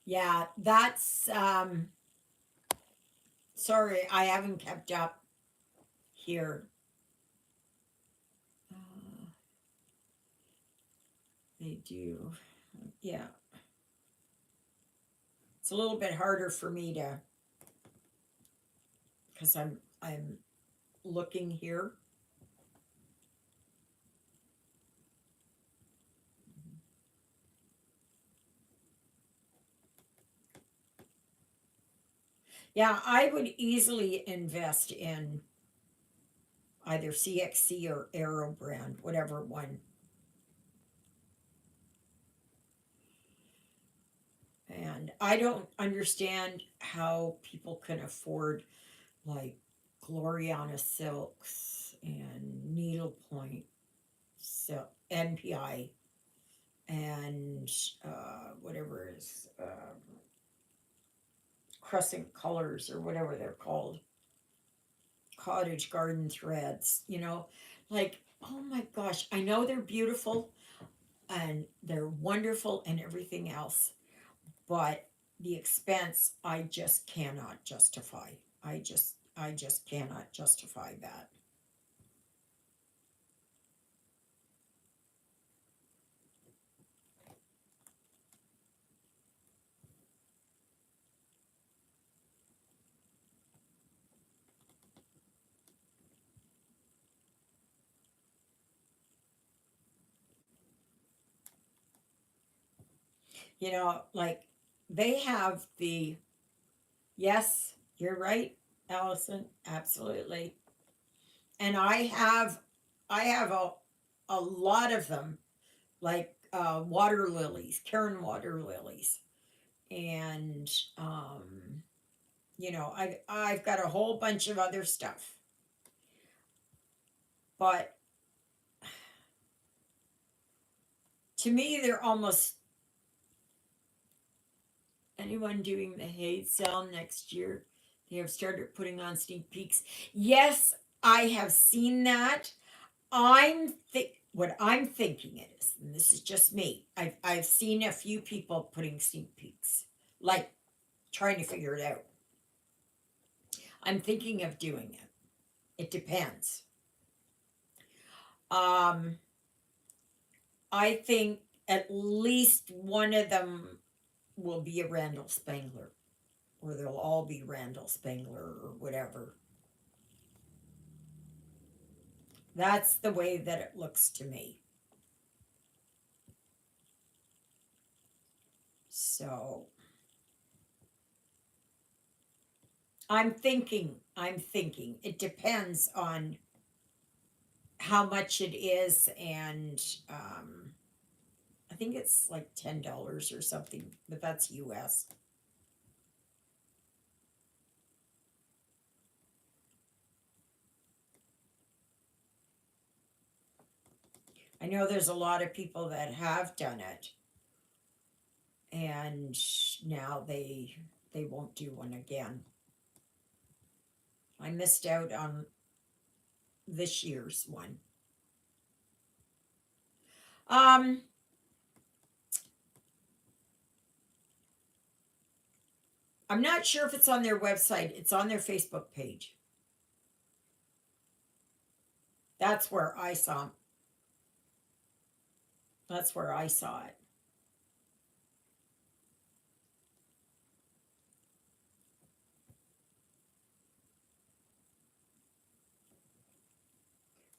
Yeah, that's sorry, I haven't kept up here. They do. Yeah. It's a little bit harder for me to, because I'm looking here. Yeah, I would easily invest in either CXC or Aero brand, whatever one. And I don't understand how people can afford like Gloriana silks and needlepoint silk, NPI, and whatever is crescent colors or whatever they're called, cottage garden threads, like, oh my gosh, I know they're beautiful and they're wonderful and everything else, but the expense I just cannot justify. I just cannot justify that. Like they have the, yes, you're right, Allison, absolutely. And I have a lot of them, like water lilies, Karen water lilies, and I've got a whole bunch of other stuff, but to me they're almost, anyone doing the hay sale next year, they have started putting on sneak peeks. Yes, I have seen that. What I'm thinking it is, and this is just me. I've seen a few people putting sneak peeks, like trying to figure it out. I'm thinking of doing it. It depends. Um, I think at least one of them will be a Randall Spangler, or they'll all be Randall Spangler or whatever. That's the way that it looks to me. So I'm thinking. It depends on how much it is, and I think it's like $10 or something, but that's US. I know there's a lot of people that have done it, and now they won't do one again. I missed out on this year's one. Um, I'm not sure if it's on their website. It's on their Facebook page. That's where I saw. That's where I saw it.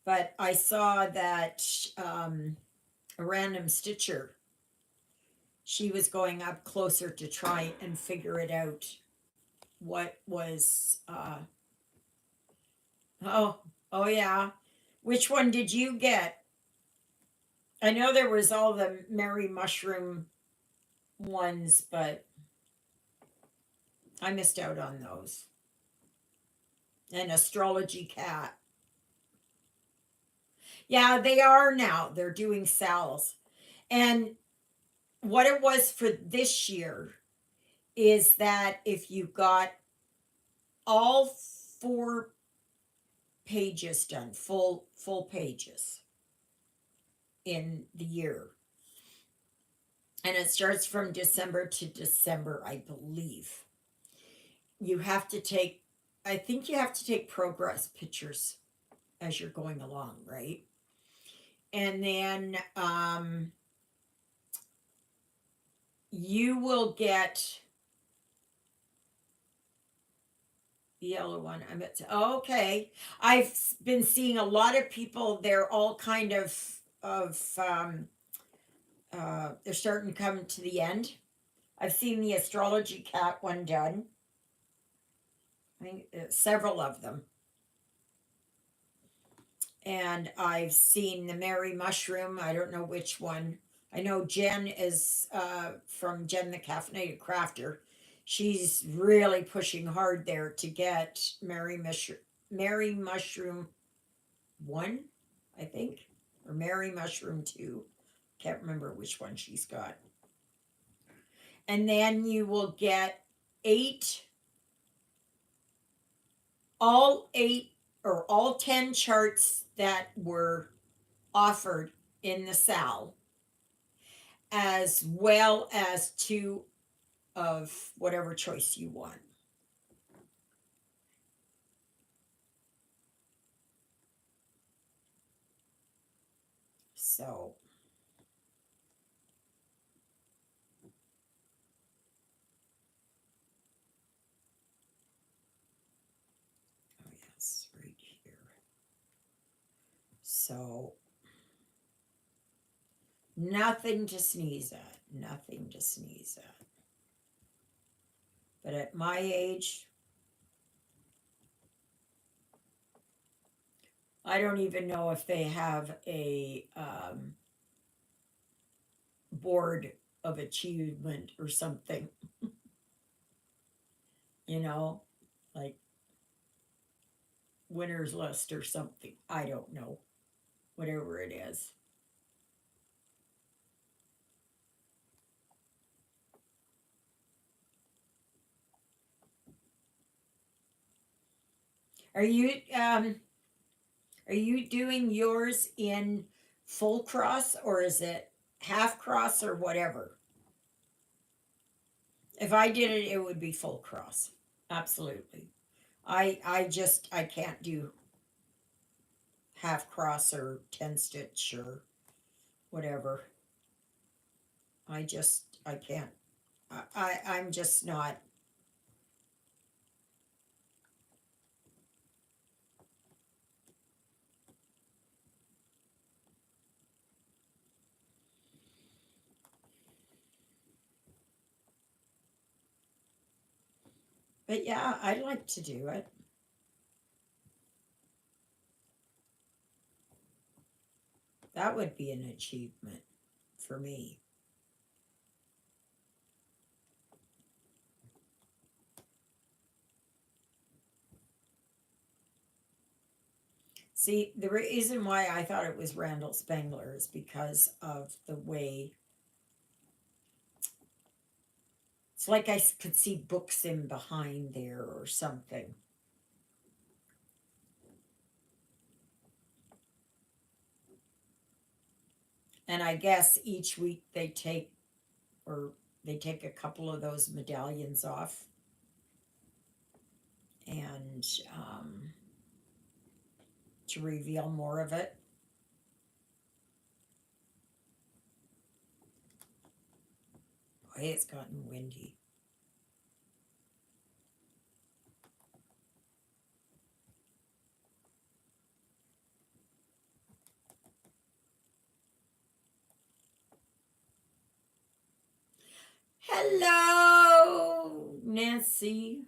But I saw that a random stitcher, she was going up closer to try and figure it out. What was oh, oh yeah. Which one did you get? I know there was all the Mary Mushroom ones, but I missed out on those. And Astrology Cat. Yeah, they are now. They're doing sales. And what it was for this year is that if you got all 4 pages done, full pages in the year, and it starts from December to December, I believe. You have to take, I think you have to take progress pictures as you're going along, right? And then you will get the yellow one. I'm at, okay. I've been seeing a lot of people. They're all kind of they're starting to come to the end. I've seen the Astrology Cat one done. I think several of them. And I've seen the Mary Mushroom. I don't know which one. I know Jen is from Jen the Caffeinated Crafter. She's really pushing hard there to get Mary Mushroom 1, I think, or Mary Mushroom 2. Can't remember which one she's got. And then you will get 8, all 8 or all 10 charts that were offered in the SAL, as well as 2 of whatever choice you want. So, oh yes, right here. So, nothing to sneeze at, nothing to sneeze at. But at my age, I don't even know if they have a board of achievement or something, you know, like winner's list or something. I don't know, whatever it is. Are you doing yours in full cross, or is it half cross or whatever? If I did it, it would be full cross. Absolutely. I can't do half cross or 10 stitch or whatever. I can't. I'm just not. But yeah, I'd like to do it. That would be an achievement for me. See, the reason why I thought it was Randall Spangler is because of the way it's like I could see books in behind there or something. And I guess each week they take a couple of those medallions off. and to reveal more of it. Boy, it's gotten windy. Hello, Nancy.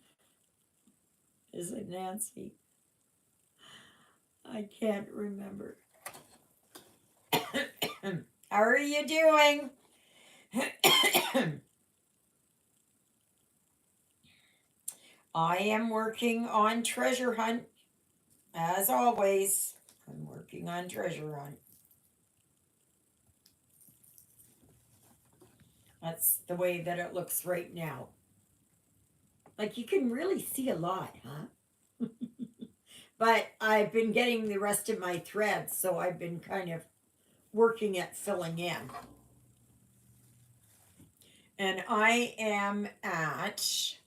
Is it Nancy? I can't remember. How are you doing? I am working on treasure hunt. As always, I'm working on treasure hunt. That's the way that it looks right now. Like you can really see a lot, huh? But I've been getting the rest of my threads, so I've been kind of working at filling in. And I am at, just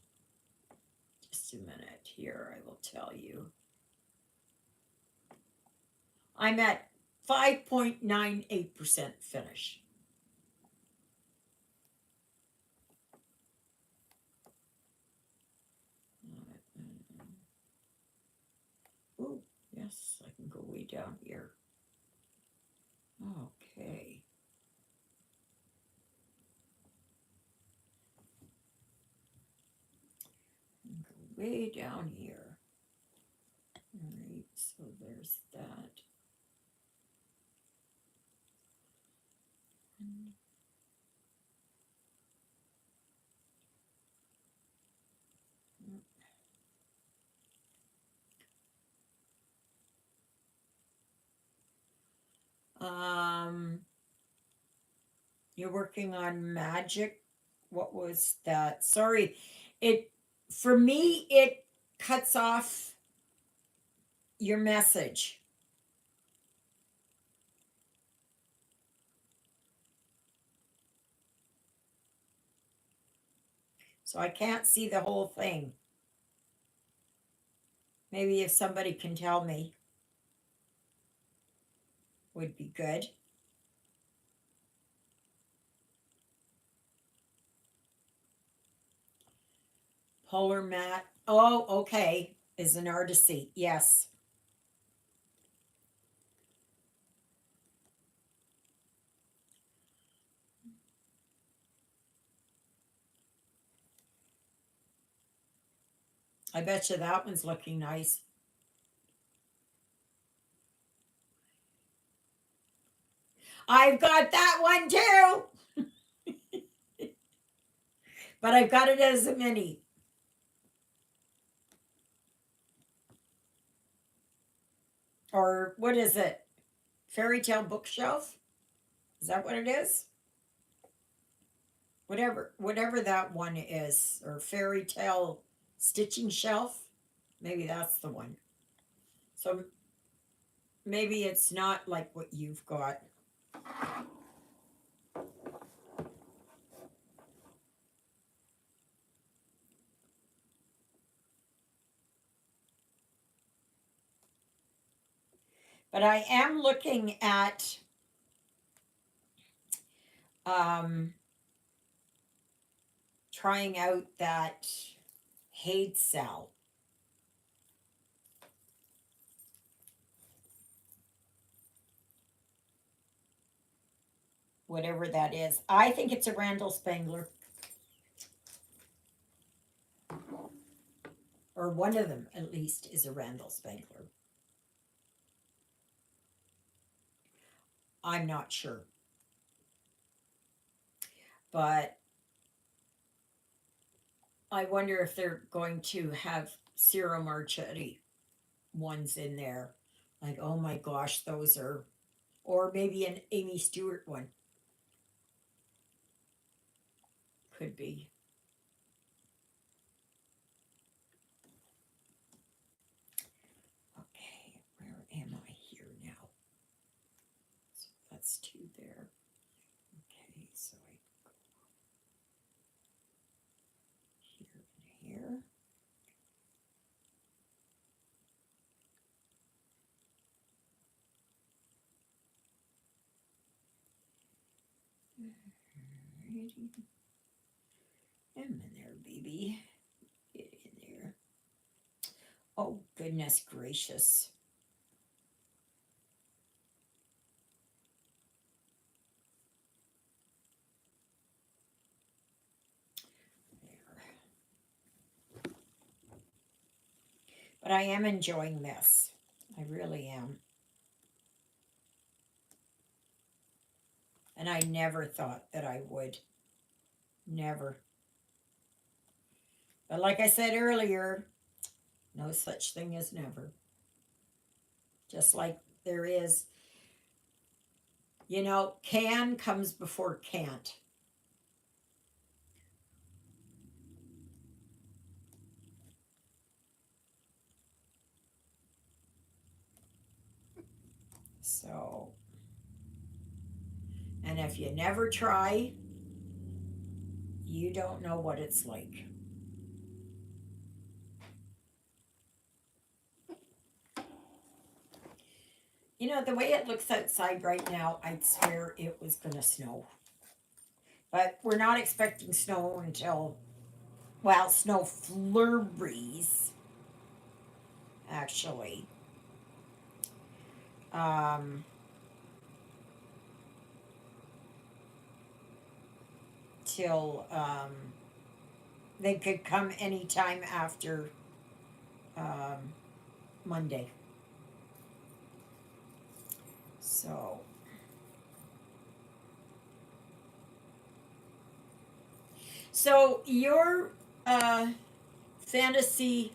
a minute here, I will tell you. I'm at 5.98% finish. Oh, yes, I can go way down here. Okay. Go way down here. All right, so there's that. You're working on magic. What was that? Sorry. It for me it cuts off your message. So I can't see the whole thing. Maybe if somebody can tell me would be good. Polar mat. Oh, okay. Is an artist seat. Yes. I bet you that one's looking nice. I've got that one too. But I've got it as a mini. Or what is it? Fairy tale bookshelf? Is that what it is? Whatever that one is, or fairy tale stitching shelf. Maybe that's the one. So maybe it's not like what you've got. But I am looking at trying out that Haid cell. Whatever that is. I think it's a Randall Spangler. Or one of them, at least, is a Randall Spangler. I'm not sure. But I wonder if they're going to have Ciro Marchetti ones in there. Like, oh my gosh, those are, or maybe an Amy Stewart one. Could be. Okay, where am I here now? So that's two there. Okay, so I go here and here. Come in there, baby. Get in there. Oh, goodness gracious. There. But I am enjoying this. I really am. And I never thought that I would. Never. But like I said earlier, no such thing as never. Just like there is, can comes before can't. So, and if you never try, you don't know what it's like. The way it looks outside right now, I'd swear it was going to snow. But we're not expecting snow until, snow flurries, actually. Till they could come anytime after Monday. So your fantasy,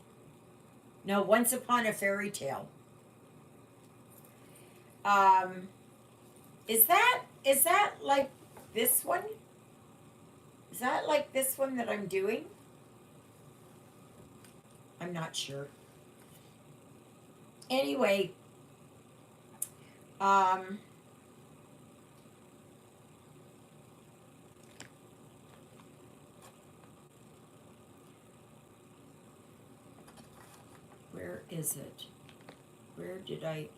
no, Once Upon a Fairy Tale. Is that like this one? Is that like this one that I'm doing? I'm not sure. Anyway, where is it? Where did I?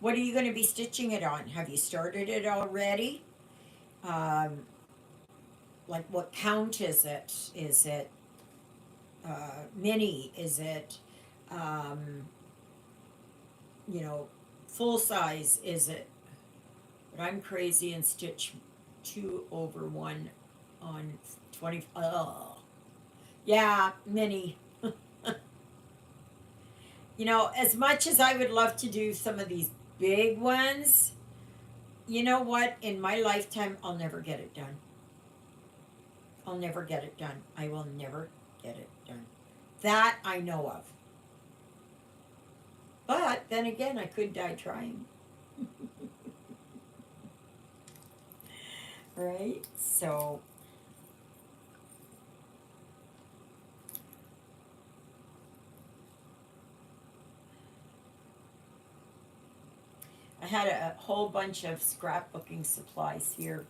What are you going to be stitching it on? Have you started it already? Like what count is it? Is it mini? Is it, full size? Is it? But I'm crazy and stitch 2/1 on 20. Yeah, mini. As much as I would love to do some of these big ones, you know what? In my lifetime, I'll never get it done. I'll never get it done. I will never get it done. That I know of. But then again, I could die trying. Right? So. I had a whole bunch of scrapbooking supplies here.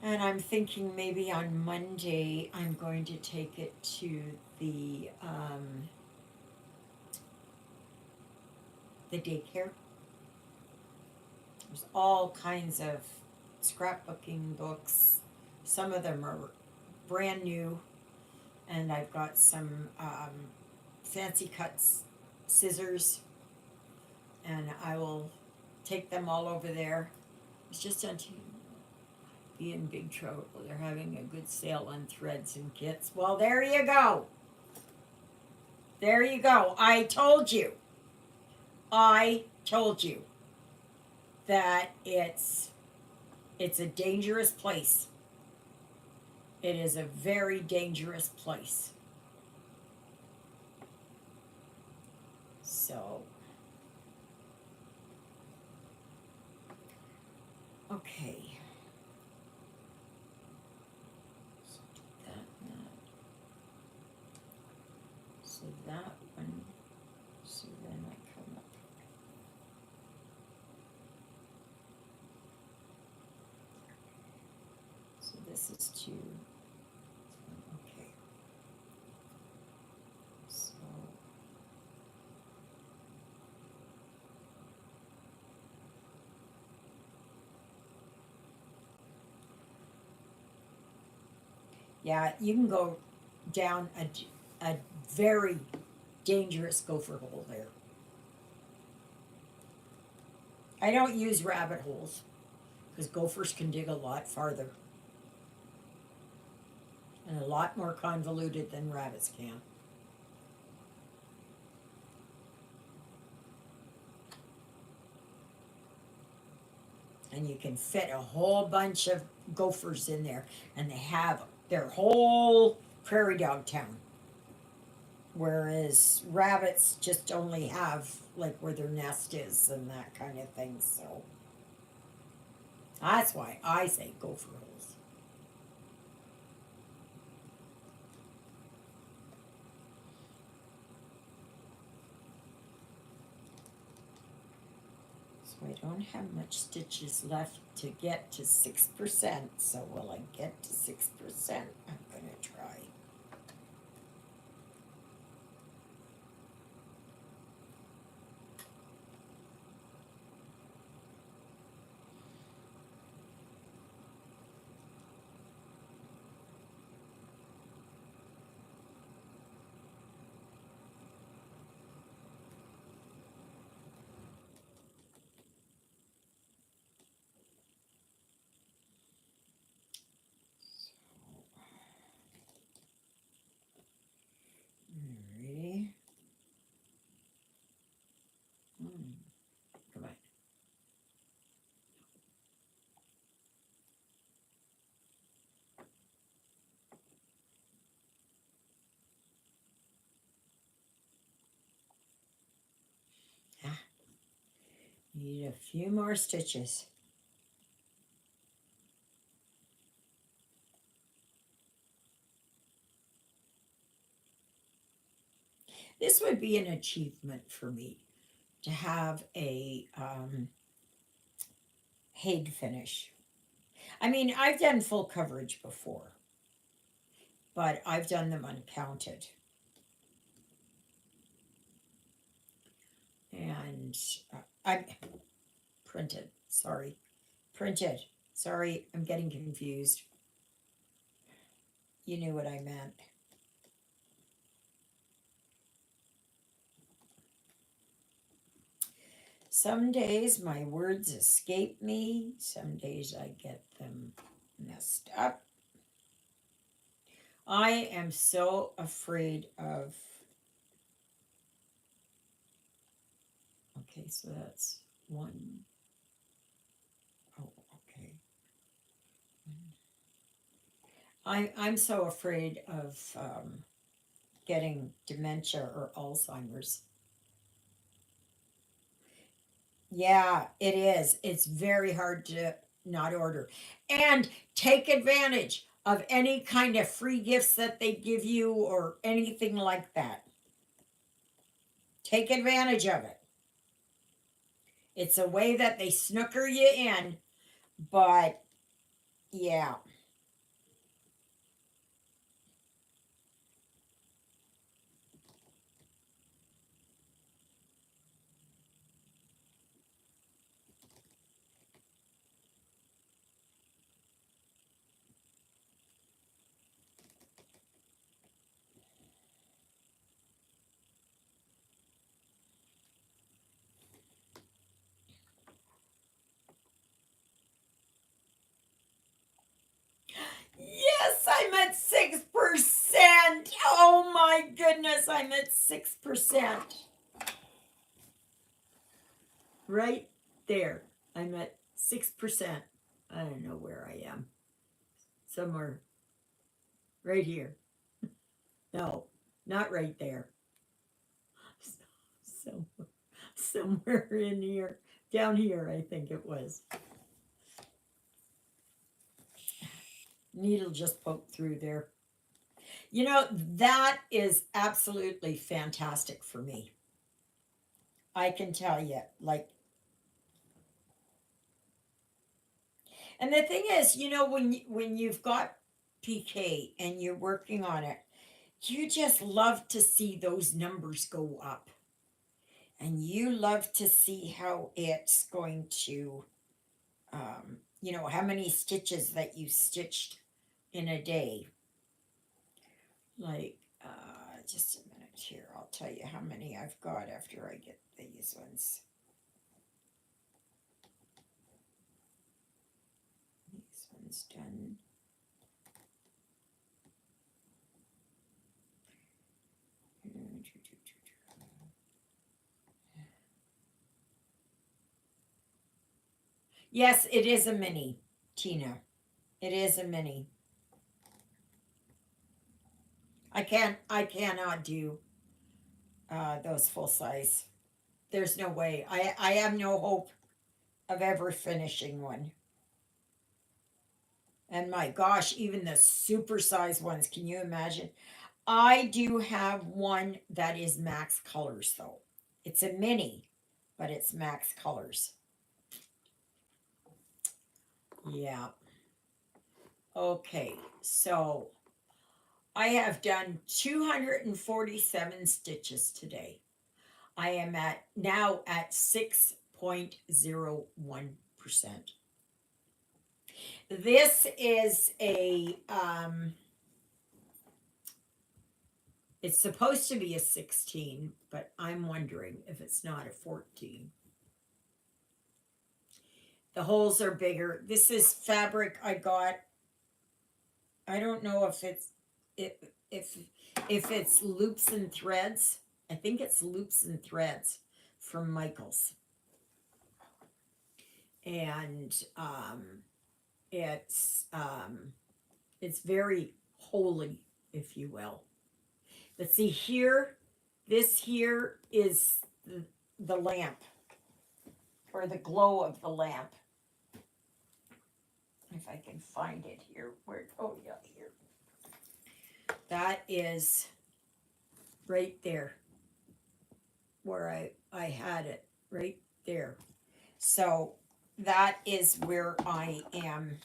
And I'm thinking maybe on Monday I'm going to take it to the daycare. There's all kinds of scrapbooking books. Some of them are brand new, and I've got some fancy cuts scissors, and I will take them all over there. It's just on be in Big Trouble. They're having a good sale on threads and kits. Well, there you go. There you go. I told you that it's a dangerous place. It is a very dangerous place. So, okay. So that one. So then I come up. So this this is two. Okay. So yeah, you can go down a very dangerous gopher hole there. I don't use rabbit holes because gophers can dig a lot farther and a lot more convoluted than rabbits can. And you can fit a whole bunch of gophers in there, and they have their whole prairie dog town. Whereas rabbits just only have like where their nest is and that kind of thing. So that's why I say gopher holes. So I don't have much stitches left to get to 6%. So will I get to 6%? I'm gonna try. Alrighty. Come on. Ah, need a few more stitches. This would be an achievement for me to have a Haid finish. I mean, I've done full coverage before, but I've done them uncounted. And I'm printed, sorry. Printed. Sorry, I'm getting confused. You knew what I meant. Some days my words escape me. Some days I get them messed up. I am so afraid of. Okay, so that's one. Oh, okay. I'm so afraid of getting dementia or Alzheimer's. Yeah, it is. It's very hard to not order. And take advantage of any kind of free gifts that they give you or anything like that. Take advantage of it. It's a way that they snooker you in, but yeah. Yes, I'm at 6%. Oh my goodness, I'm at 6%. Right there, I'm at 6%. I don't know where I am. Somewhere right here. No, not right there. Somewhere in here. Down here, I think it was. Needle just poked through there. You know, that is absolutely fantastic for me. I can tell you, like, And the thing is, you know, when you've got PK and you're working on it, you just love to see those numbers go up. And you love to see how it's going to, you know, how many stitches that you stitched in a day. Like, just a minute here. I'll tell you how many I've got after I get these ones. These ones done. Yes, it is a mini, Tina. It is a mini. I cannot do those full size. There's no way. I have no hope of ever finishing one. And my gosh, even the super size ones, can you imagine? I do have one that is max colors though. It's a mini, but it's max colors. Yeah. Okay, so I have done 247 stitches today. I am now at 6.01%. This is a it's supposed to be a 16, but I'm wondering if it's not a 14. The holes are bigger. This is fabric I got. I don't know if it's loops and threads. I think it's loops and threads from Michaels. And it's very holy, if you will. But see here, this here is the lamp, or the glow of the lamp. If I can find it here. Where? Oh yeah, here. That is right there, where I had it, right there. So that is where I am.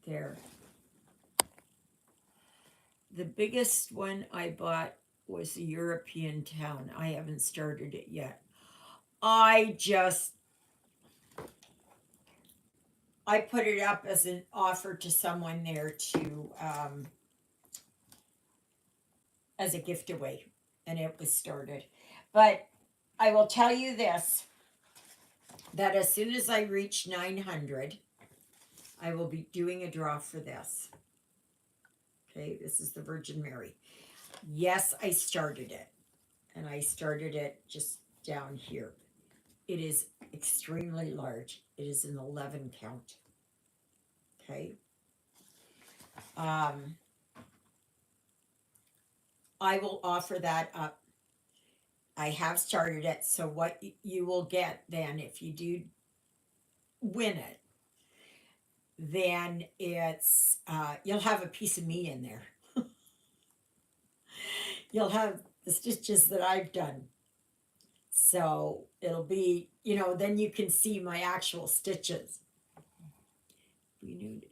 There. The biggest one I bought was a European town. I haven't started it yet. I put it up as an offer to someone there to as a gift away, and it was started. But I will tell you this, that as soon as I reach 900, I will be doing a draw for this. Okay, this is the Virgin Mary. Yes, I started it, and I started it just down here. It is extremely large. It is an 11 count. Okay. I will offer that up. I have started it, so what you will get then, if you do win it, then it's you'll have a piece of me in there. You'll have the stitches that I've done. So it'll be, you know, then you can see my actual stitches. Renewed.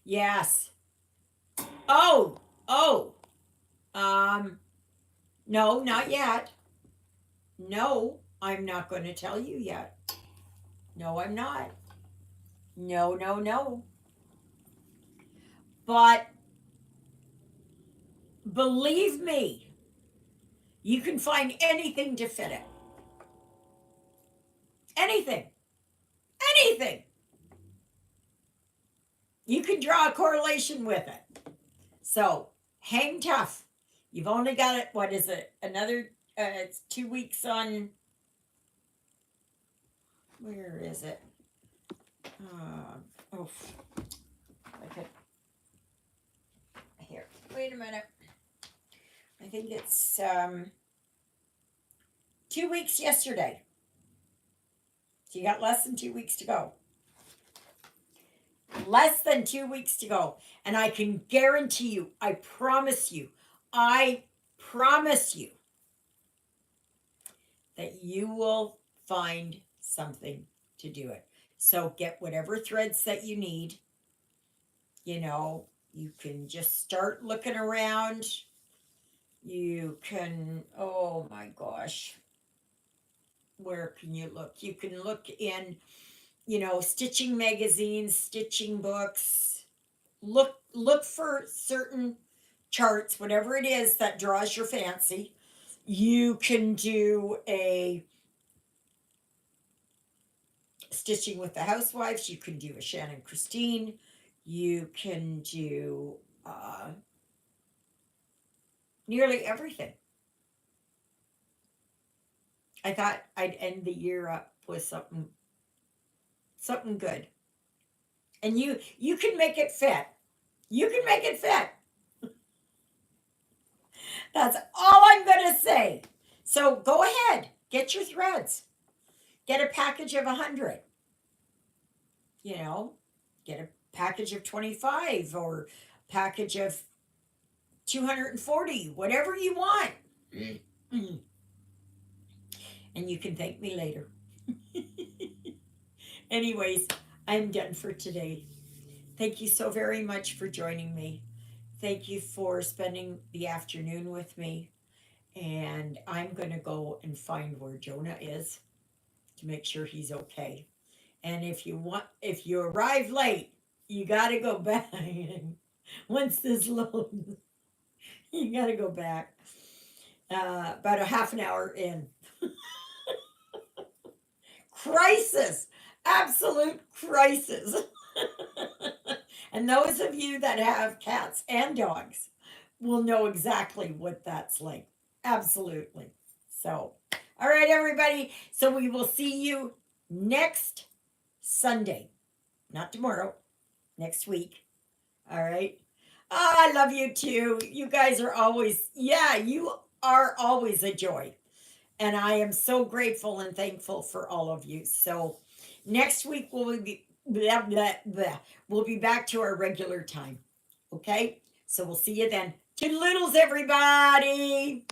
Yes. Oh, oh. No, not yet. No, I'm not going to tell you yet. No, I'm not. No, no, no. But believe me, you can find anything to fit it. Anything. Anything. You can draw a correlation with it. So hang tough. You've only got it, what is it? Another, it's 2 weeks on, where is it? Oh, okay. Here, wait a minute. I think it's 2 weeks yesterday. So you got less than 2 weeks to go. Less than 2 weeks to go. And I can guarantee you, I promise you, that you will find something to do it. So get whatever threads that you need. You know, you can just start looking around. You can, oh my gosh, where can you look? You can look in, stitching magazines, stitching books. Look for certain charts, whatever it is that draws your fancy. You can do a stitching with the housewives. You can do a Shannon Christine. You can do nearly everything. I thought I'd end the year up with something good. And you can make it fit. You can make it fit. That's all I'm going to say. So go ahead, get your threads. Get a package of 100. You know, get a package of 25 or package of 240, whatever you want. And you can thank me later. Anyways, I'm done for today. Thank you so very much for joining me. Thank you for spending the afternoon with me. And I'm going to go and find where Jonah is to make sure he's okay. And if you arrive late, you got to go back. Once this loads, you got to go back. About a half an hour in. Crisis, absolute crisis. And those of you that have cats and dogs will know exactly what that's like. Absolutely. So, all right, everybody. So we will see you next Sunday. Not tomorrow, next week. All right. Oh, I love you too. You guys are always, you are always a joy. And I am so grateful and thankful for all of you. So next week we'll be blah, blah, blah. We'll be back to our regular time. Okay? So we'll see you then. Toodaloodles, everybody.